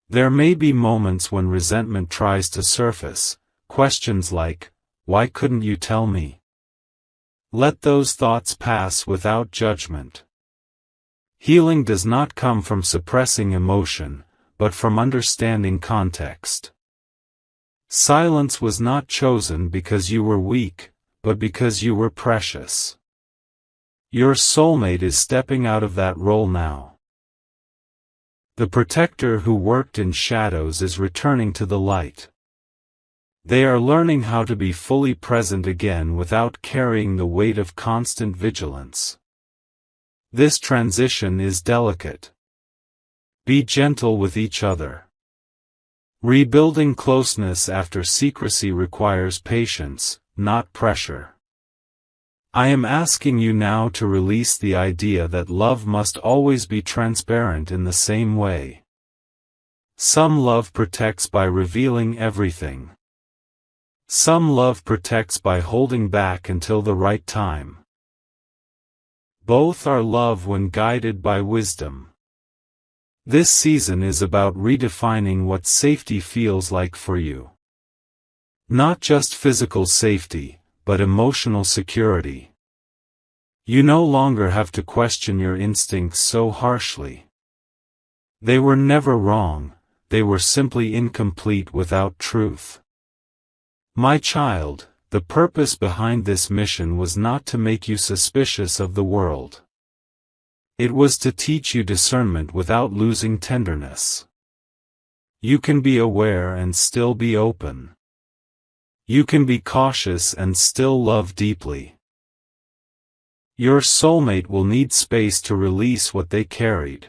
There may be moments when resentment tries to surface, questions like, "Why couldn't you tell me?" Let those thoughts pass without judgment. Healing does not come from suppressing emotion, but from understanding context. Silence was not chosen because you were weak, but because you were precious. Your soulmate is stepping out of that role now. The protector who worked in shadows is returning to the light. They are learning how to be fully present again without carrying the weight of constant vigilance. This transition is delicate. Be gentle with each other. Rebuilding closeness after secrecy requires patience, not pressure. I am asking you now to release the idea that love must always be transparent in the same way. Some love protects by revealing everything. Some love protects by holding back until the right time. Both are love when guided by wisdom. This season is about redefining what safety feels like for you. Not just physical safety, but emotional security. You no longer have to question your instincts so harshly. They were never wrong, they were simply incomplete without truth. My child, the purpose behind this mission was not to make you suspicious of the world. It was to teach you discernment without losing tenderness. You can be aware and still be open. You can be cautious and still love deeply. Your soulmate will need space to release what they carried.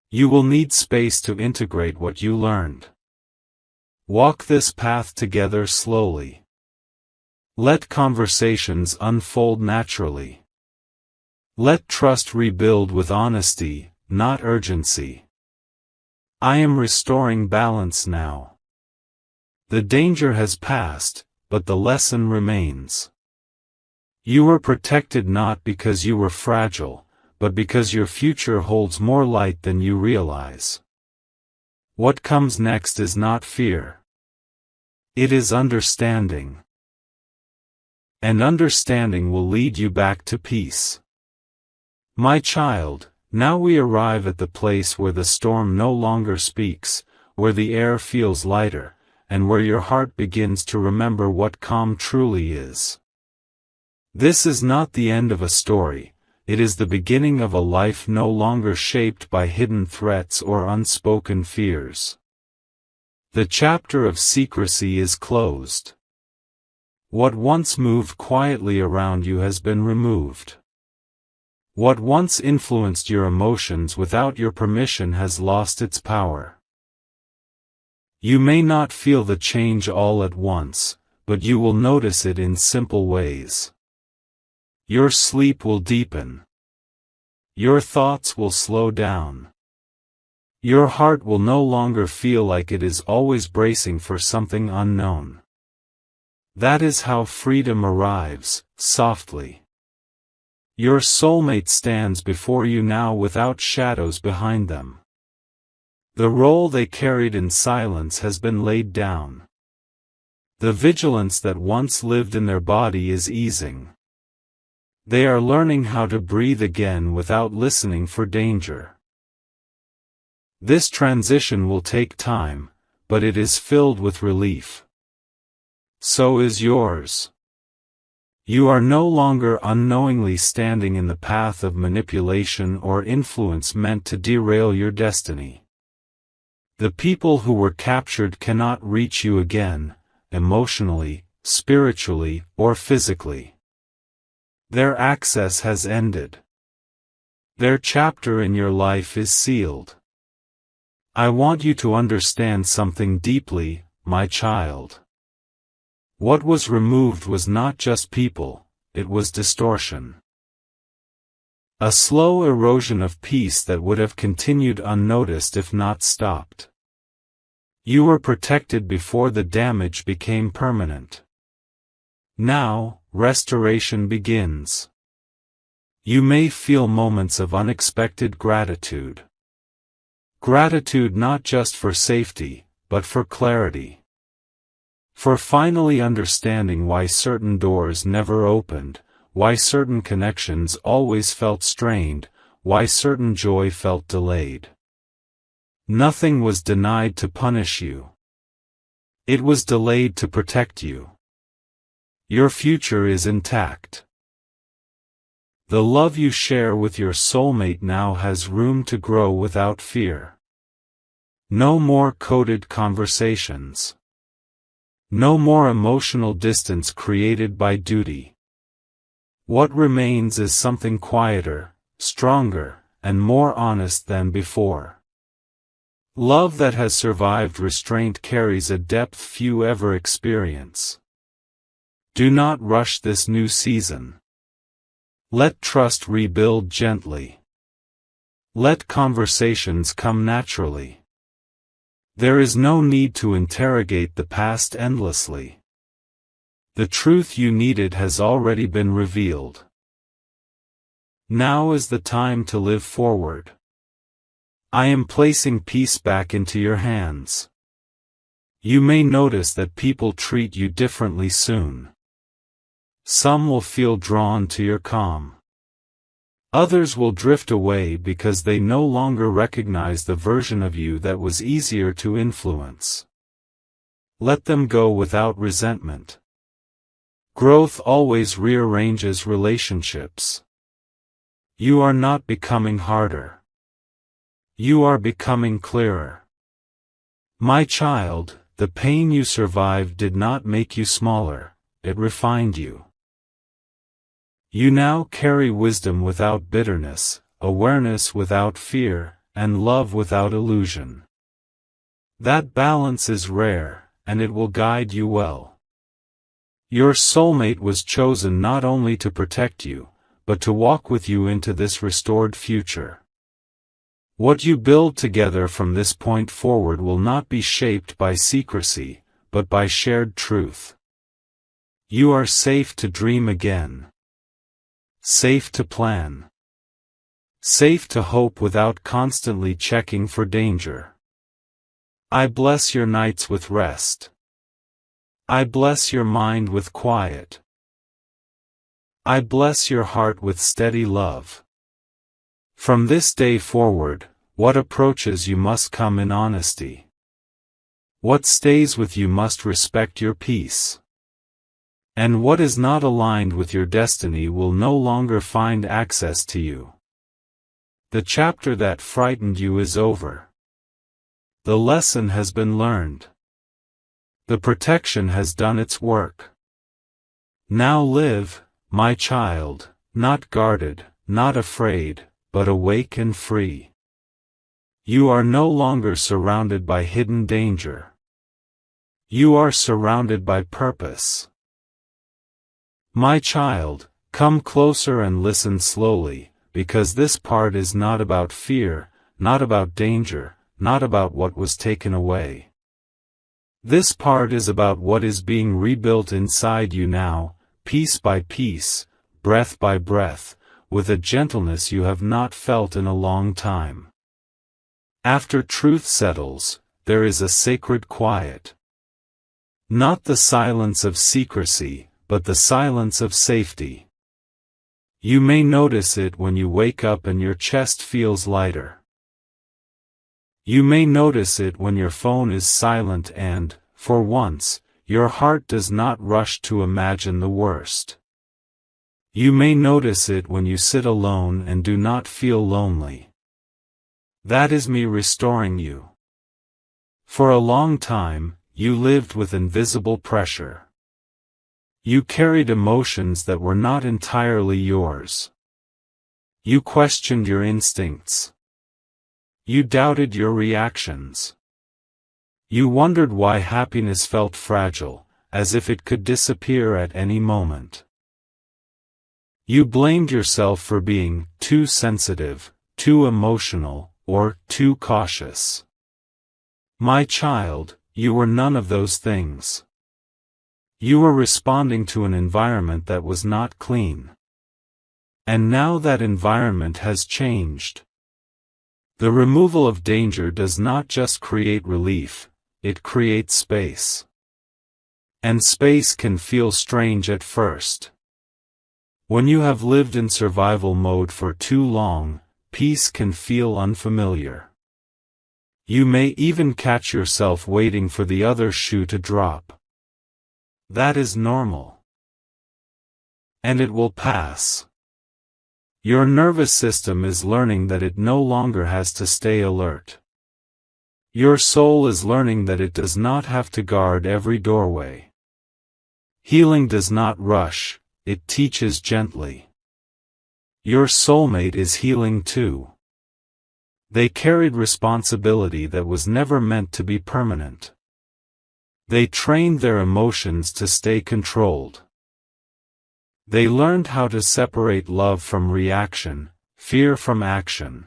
You will need space to integrate what you learned. Walk this path together slowly. Let conversations unfold naturally. Let trust rebuild with honesty, not urgency. I am restoring balance now. The danger has passed, but the lesson remains. You were protected not because you were fragile, but because your future holds more light than you realize. What comes next is not fear. It is understanding. And understanding will lead you back to peace. My child, now we arrive at the place where the storm no longer speaks, where the air feels lighter, and where your heart begins to remember what calm truly is. This is not the end of a story, it is the beginning of a life no longer shaped by hidden threats or unspoken fears. The chapter of secrecy is closed. What once moved quietly around you has been removed. What once influenced your emotions without your permission has lost its power. You may not feel the change all at once, but you will notice it in simple ways. Your sleep will deepen. Your thoughts will slow down. Your heart will no longer feel like it is always bracing for something unknown. That is how freedom arrives, softly. Your soulmate stands before you now without shadows behind them. The role they carried in silence has been laid down. The vigilance that once lived in their body is easing. They are learning how to breathe again without listening for danger. This transition will take time, but it is filled with relief. So is yours. You are no longer unknowingly standing in the path of manipulation or influence meant to derail your destiny. The people who were captured cannot reach you again, emotionally, spiritually, or physically. Their access has ended. Their chapter in your life is sealed. I want you to understand something deeply, my child. What was removed was not just people, it was distortion. A slow erosion of peace that would have continued unnoticed if not stopped. You were protected before the damage became permanent. Now, restoration begins. You may feel moments of unexpected gratitude. Gratitude not just for safety, but for clarity. For finally understanding why certain doors never opened, why certain connections always felt strained, why certain joy felt delayed. Nothing was denied to punish you. It was delayed to protect you. Your future is intact. The love you share with your soulmate now has room to grow without fear. No more coded conversations. No more emotional distance created by duty. What remains is something quieter, stronger, and more honest than before. Love that has survived restraint carries a depth few ever experience. Do not rush this new season. Let trust rebuild gently. Let conversations come naturally. There is no need to interrogate the past endlessly. The truth you needed has already been revealed. Now is the time to live forward. I am placing peace back into your hands. You may notice that people treat you differently soon. Some will feel drawn to your calm. Others will drift away because they no longer recognize the version of you that was easier to influence. Let them go without resentment. Growth always rearranges relationships. You are not becoming harder. You are becoming clearer. My child, the pain you survived did not make you smaller, it refined you. You now carry wisdom without bitterness, awareness without fear, and love without illusion. That balance is rare, and it will guide you well. Your soulmate was chosen not only to protect you, but to walk with you into this restored future. What you build together from this point forward will not be shaped by secrecy, but by shared truth. You are safe to dream again. Safe to plan. Safe to hope without constantly checking for danger. I bless your nights with rest. I bless your mind with quiet. I bless your heart with steady love. From this day forward, what approaches you must come in honesty. What stays with you must respect your peace. And what is not aligned with your destiny will no longer find access to you. The chapter that frightened you is over. The lesson has been learned. The protection has done its work. Now live, my child, not guarded, not afraid, but awake and free. You are no longer surrounded by hidden danger. You are surrounded by purpose. My child, come closer and listen slowly, because this part is not about fear, not about danger, not about what was taken away. This part is about what is being rebuilt inside you now, piece by piece, breath by breath, with a gentleness you have not felt in a long time. After truth settles, there is a sacred quiet. Not the silence of secrecy, but the silence of safety. You may notice it when you wake up and your chest feels lighter. You may notice it when your phone is silent and, for once, your heart does not rush to imagine the worst. You may notice it when you sit alone and do not feel lonely. That is me restoring you. For a long time, you lived with invisible pressure. You carried emotions that were not entirely yours. You questioned your instincts. You doubted your reactions. You wondered why happiness felt fragile, as if it could disappear at any moment. You blamed yourself for being too sensitive, too emotional, or too cautious. My child, you were none of those things. You were responding to an environment that was not clean. And now that environment has changed. The removal of danger does not just create relief, it creates space. And space can feel strange at first. When you have lived in survival mode for too long, peace can feel unfamiliar. You may even catch yourself waiting for the other shoe to drop. That is normal. And it will pass. Your nervous system is learning that it no longer has to stay alert. Your soul is learning that it does not have to guard every doorway. Healing does not rush, it teaches gently. Your soulmate is healing too. They carried responsibility that was never meant to be permanent. They trained their emotions to stay controlled. They learned how to separate love from reaction, fear from action.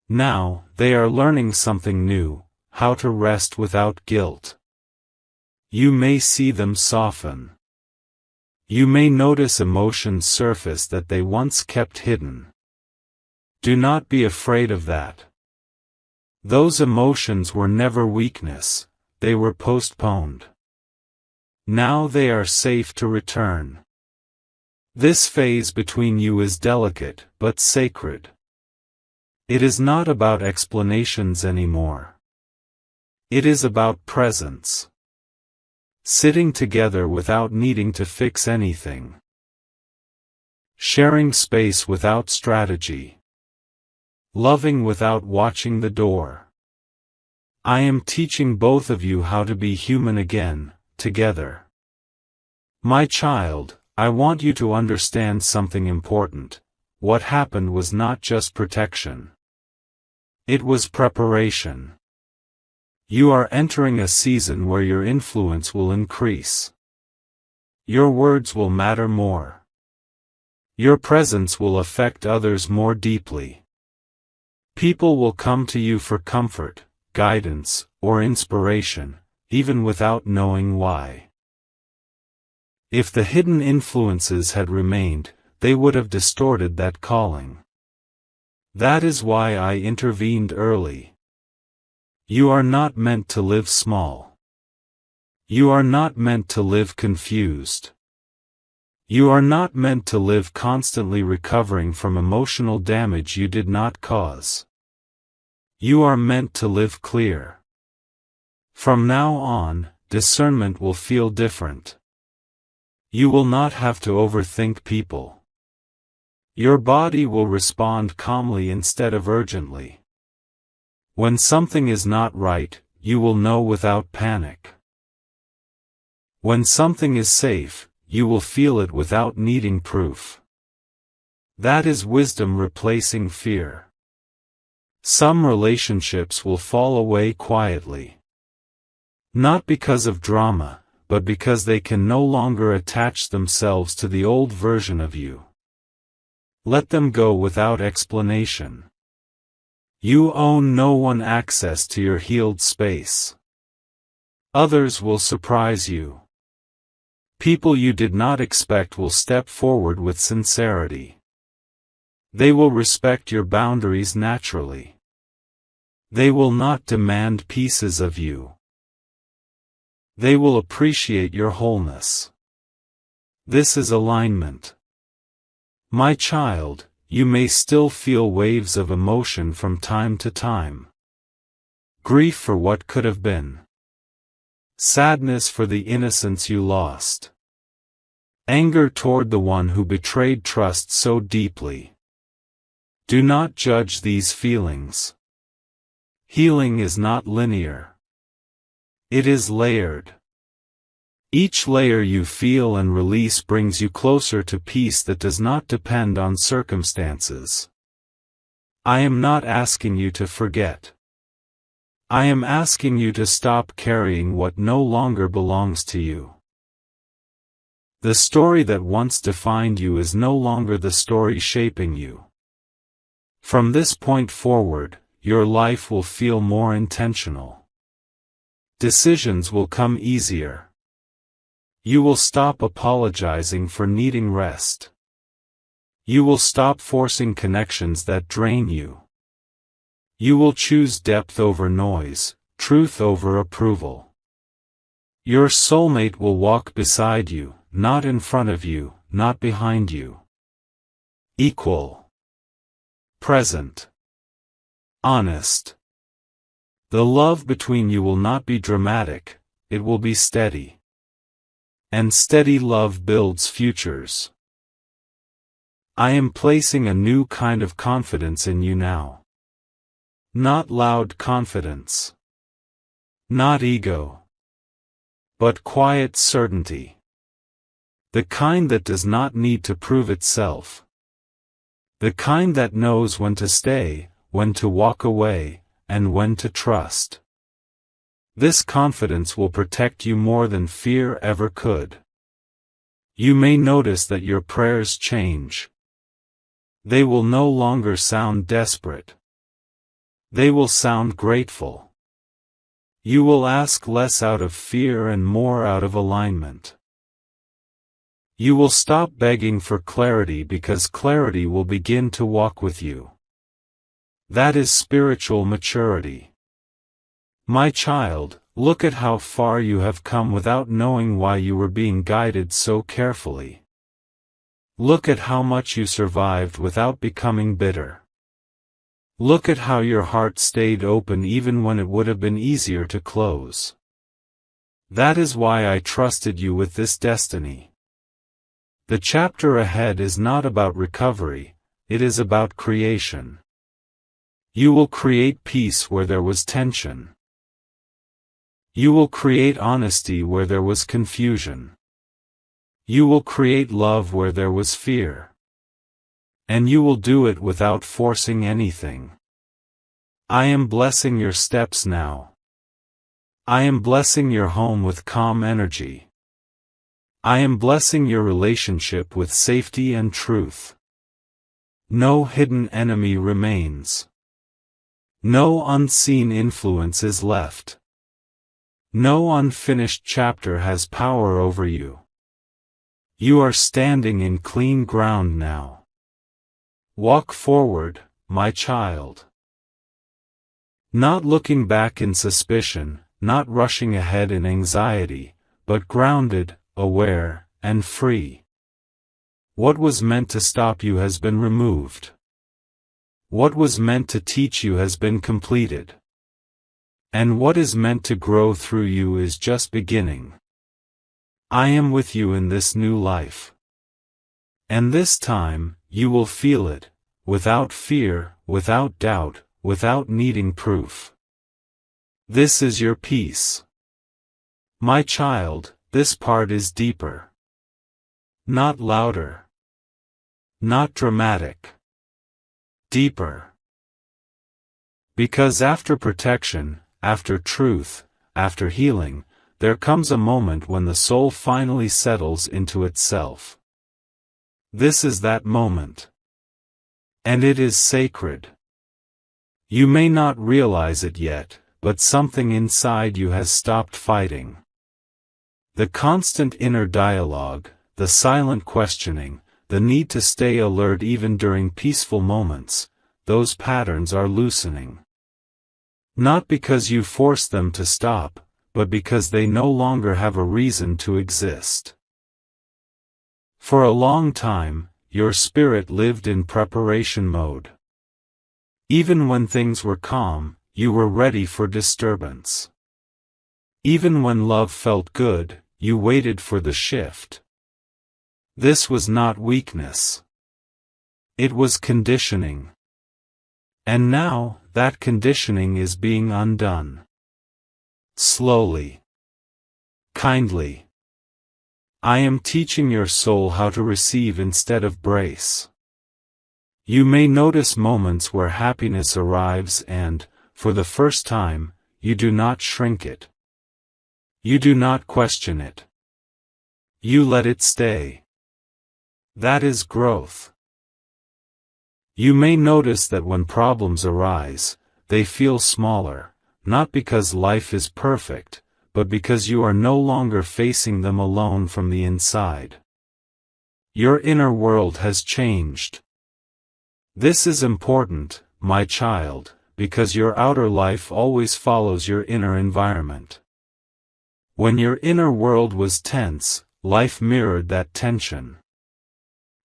Now, they are learning something new, how to rest without guilt. You may see them soften. You may notice emotions surface that they once kept hidden. Do not be afraid of that. Those emotions were never weakness, they were postponed. Now they are safe to return. This phase between you is delicate, but sacred. It is not about explanations anymore. It is about presence. Sitting together without needing to fix anything. Sharing space without strategy. Loving without watching the door. I am teaching both of you how to be human again, together. My child, I want you to understand something important. What happened was not just protection. It was preparation. You are entering a season where your influence will increase. Your words will matter more. Your presence will affect others more deeply. People will come to you for comfort, guidance, or inspiration, even without knowing why. If the hidden influences had remained, they would have distorted that calling. That is why I intervened early. You are not meant to live small. You are not meant to live confused. You are not meant to live constantly recovering from emotional damage you did not cause. You are meant to live clear. From now on, discernment will feel different. You will not have to overthink people. Your body will respond calmly instead of urgently. When something is not right, you will know without panic. When something is safe, you will feel it without needing proof. That is wisdom replacing fear. Some relationships will fall away quietly. Not because of drama, but because they can no longer attach themselves to the old version of you. Let them go without explanation. You own no one access to your healed space. Others will surprise you. People you did not expect will step forward with sincerity. They will respect your boundaries naturally. They will not demand pieces of you. They will appreciate your wholeness. This is alignment. My child, you may still feel waves of emotion from time to time. Grief for what could have been. Sadness for the innocence you lost. Anger toward the one who betrayed trust so deeply. Do not judge these feelings. Healing is not linear. It is layered. Each layer you feel and release brings you closer to peace that does not depend on circumstances. I am not asking you to forget. I am asking you to stop carrying what no longer belongs to you. The story that once defined you is no longer the story shaping you. From this point forward, your life will feel more intentional. Decisions will come easier. You will stop apologizing for needing rest. You will stop forcing connections that drain you. You will choose depth over noise, truth over approval. Your soulmate will walk beside you, not in front of you, not behind you. Equal. Present. Honest. The love between you will not be dramatic, it will be steady. And steady love builds futures. I am placing a new kind of confidence in you now. Not loud confidence. Not ego. But quiet certainty. The kind that does not need to prove itself. The kind that knows when to stay, when to walk away, and when to trust. This confidence will protect you more than fear ever could. You may notice that your prayers change. They will no longer sound desperate. They will sound grateful. You will ask less out of fear and more out of alignment. You will stop begging for clarity because clarity will begin to walk with you. That is spiritual maturity. My child, look at how far you have come without knowing why you were being guided so carefully. Look at how much you survived without becoming bitter. Look at how your heart stayed open even when it would have been easier to close. That is why I trusted you with this destiny. The chapter ahead is not about recovery, it is about creation. You will create peace where there was tension. You will create honesty where there was confusion. You will create love where there was fear. And you will do it without forcing anything. I am blessing your steps now. I am blessing your home with calm energy. I am blessing your relationship with safety and truth. No hidden enemy remains. No unseen influence is left. No unfinished chapter has power over you. You are standing in clean ground now. Walk forward, my child. Not looking back in suspicion, not rushing ahead in anxiety, but grounded, aware, and free. What was meant to stop you has been removed. What was meant to teach you has been completed. And what is meant to grow through you is just beginning. I am with you in this new life. And this time, you will feel it, without fear, without doubt, without needing proof. This is your peace. My child, this part is deeper. Not louder. Not dramatic. Deeper. Because after protection, after truth, after healing, there comes a moment when the soul finally settles into itself. This is that moment. And it is sacred. You may not realize it yet, but something inside you has stopped fighting. The constant inner dialogue, the silent questioning, the need to stay alert even during peaceful moments, those patterns are loosening. Not because you force them to stop, but because they no longer have a reason to exist. For a long time, your spirit lived in preparation mode. Even when things were calm, you were ready for disturbance. Even when love felt good, you waited for the shift. This was not weakness. It was conditioning. And now, that conditioning is being undone. slowly, kindly. I am teaching your soul how to receive instead of brace. You may notice moments where happiness arrives and, for the first time, you do not shrink it. You do not question it. You let it stay. That is growth. You may notice that when problems arise, they feel smaller, not because life is perfect, but because you are no longer facing them alone from the inside. Your inner world has changed. This is important, my child, because your outer life always follows your inner environment. When your inner world was tense, life mirrored that tension.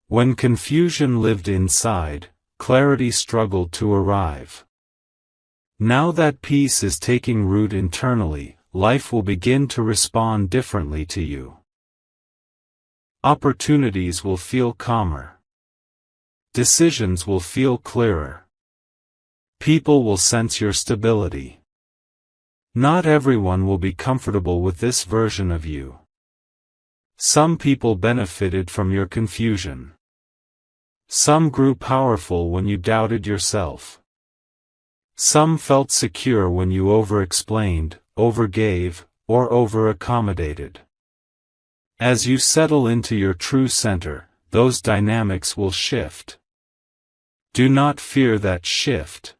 When confusion lived inside, clarity struggled to arrive. Now that peace is taking root internally, life will begin to respond differently to you. Opportunities will feel calmer. Decisions will feel clearer. People will sense your stability. Not everyone will be comfortable with this version of you. Some people benefited from your confusion. Some grew powerful when you doubted yourself. Some felt secure when you over-explained, over-gave, or over-accommodated. As you settle into your true center, those dynamics will shift. Do not fear that shift.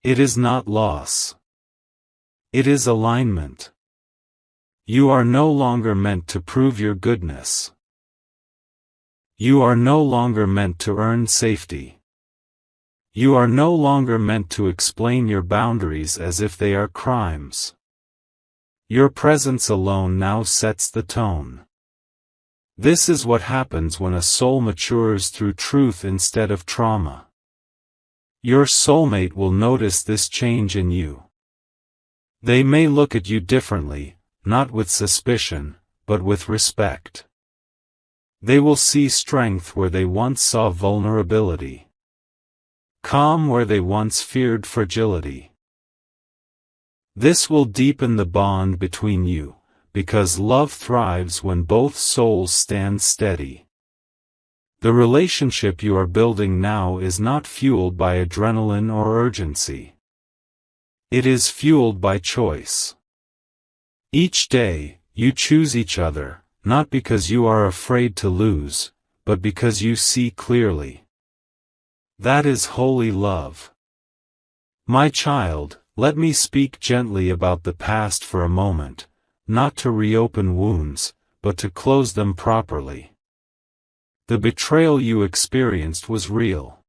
It is not loss. It is alignment. You are no longer meant to prove your goodness. You are no longer meant to earn safety. You are no longer meant to explain your boundaries as if they are crimes. Your presence alone now sets the tone. This is what happens when a soul matures through truth instead of trauma. Your soulmate will notice this change in you. They may look at you differently, not with suspicion, but with respect. They will see strength where they once saw vulnerability. Calm where they once feared fragility. This will deepen the bond between you, because love thrives when both souls stand steady. The relationship you are building now is not fueled by adrenaline or urgency. It is fueled by choice. Each day, you choose each other, not because you are afraid to lose, but because you see clearly. That is holy love. My child, let me speak gently about the past for a moment, not to reopen wounds, but to close them properly. The betrayal you experienced was real.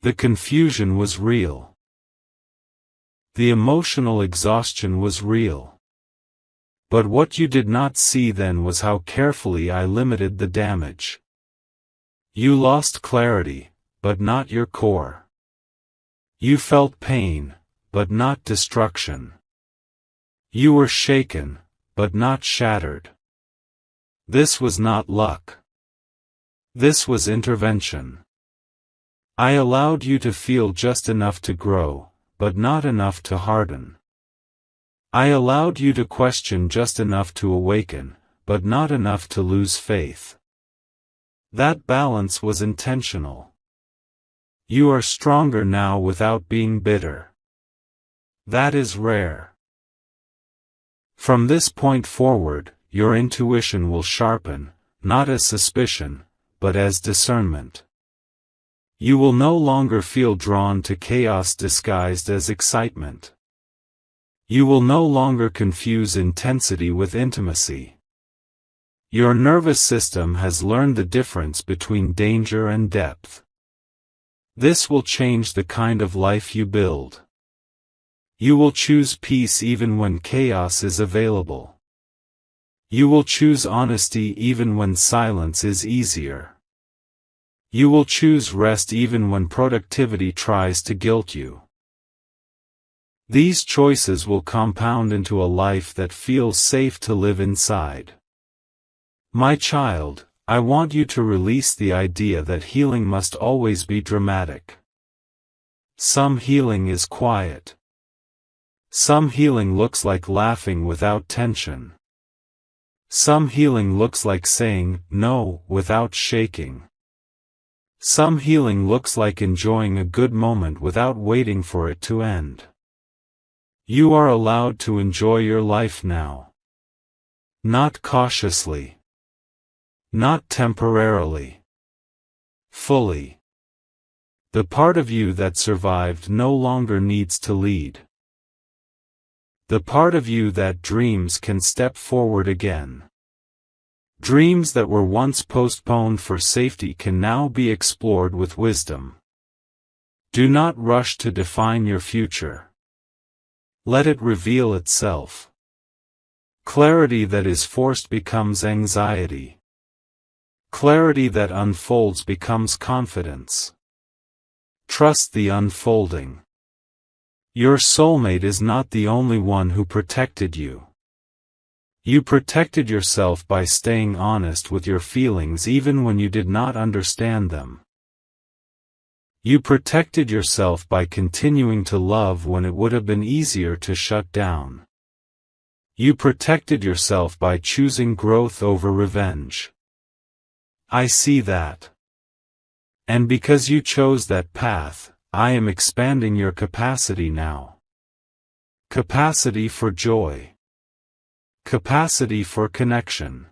The confusion was real. The emotional exhaustion was real. But what you did not see then was how carefully I limited the damage. You lost clarity, but not your core. You felt pain, but not destruction. You were shaken, but not shattered. This was not luck. This was intervention. I allowed you to feel just enough to grow, but not enough to harden. I allowed you to question just enough to awaken, but not enough to lose faith. That balance was intentional. You are stronger now without being bitter. That is rare. From this point forward, your intuition will sharpen, not as suspicion, but as discernment. You will no longer feel drawn to chaos disguised as excitement. You will no longer confuse intensity with intimacy. Your nervous system has learned the difference between danger and depth. This will change the kind of life you build. You will choose peace even when chaos is available. You will choose honesty even when silence is easier. You will choose rest even when productivity tries to guilt you. These choices will compound into a life that feels safe to live inside. My child, I want you to release the idea that healing must always be dramatic. Some healing is quiet. Some healing looks like laughing without tension. Some healing looks like saying no without shaking. Some healing looks like enjoying a good moment without waiting for it to end. You are allowed to enjoy your life now. Not cautiously. Not temporarily. Fully. The part of you that survived no longer needs to lead. The part of you that dreams can step forward again. Dreams that were once postponed for safety can now be explored with wisdom. Do not rush to define your future. Let it reveal itself. Clarity that is forced becomes anxiety. Clarity that unfolds becomes confidence. Trust the unfolding. Your soulmate is not the only one who protected you. You protected yourself by staying honest with your feelings even when you did not understand them. You protected yourself by continuing to love when it would have been easier to shut down. You protected yourself by choosing growth over revenge. I see that. And because you chose that path, I am expanding your capacity now. Capacity for joy. Capacity for connection.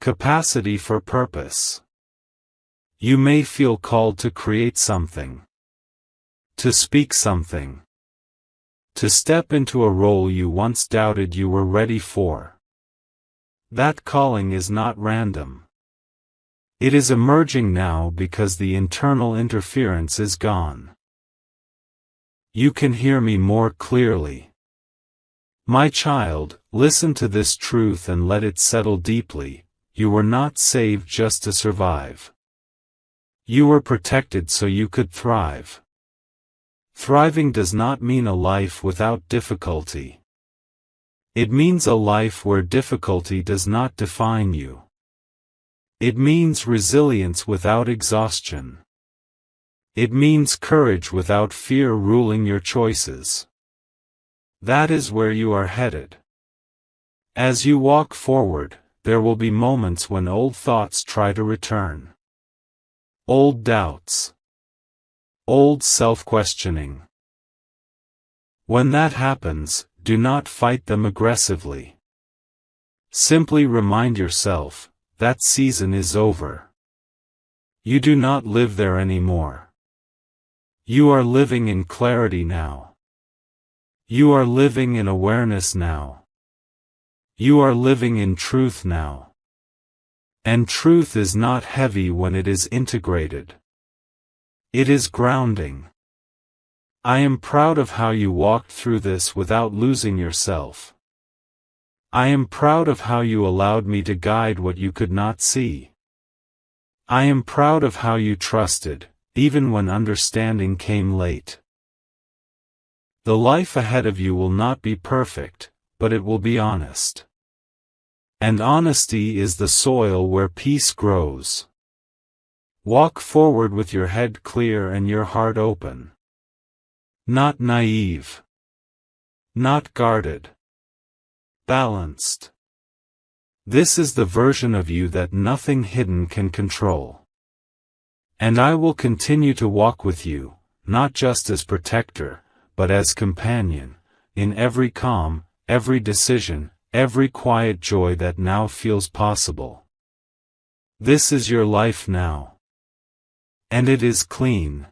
Capacity for purpose. You may feel called to create something. To speak something. To step into a role you once doubted you were ready for. That calling is not random. It is emerging now because the internal interference is gone. You can hear me more clearly. My child, listen to this truth and let it settle deeply. You were not saved just to survive. You were protected so you could thrive. Thriving does not mean a life without difficulty. It means a life where difficulty does not define you. It means resilience without exhaustion. It means courage without fear ruling your choices. That is where you are headed. As you walk forward, there will be moments when old thoughts try to return. Old doubts. Old self-questioning. When that happens, do not fight them aggressively. Simply remind yourself, that season is over. You do not live there anymore. You are living in clarity now. You are living in awareness now. You are living in truth now. And truth is not heavy when it is integrated. It is grounding. I am proud of how you walked through this without losing yourself. I am proud of how you allowed me to guide what you could not see. I am proud of how you trusted, even when understanding came late. The life ahead of you will not be perfect, but it will be honest. And honesty is the soil where peace grows. Walk forward with your head clear and your heart open. Not naive. Not guarded. Balanced. This is the version of you that nothing hidden can control. And I will continue to walk with you, not just as protector, but as companion, in every calm, every decision, every quiet joy that now feels possible. This is your life now. And it is clean.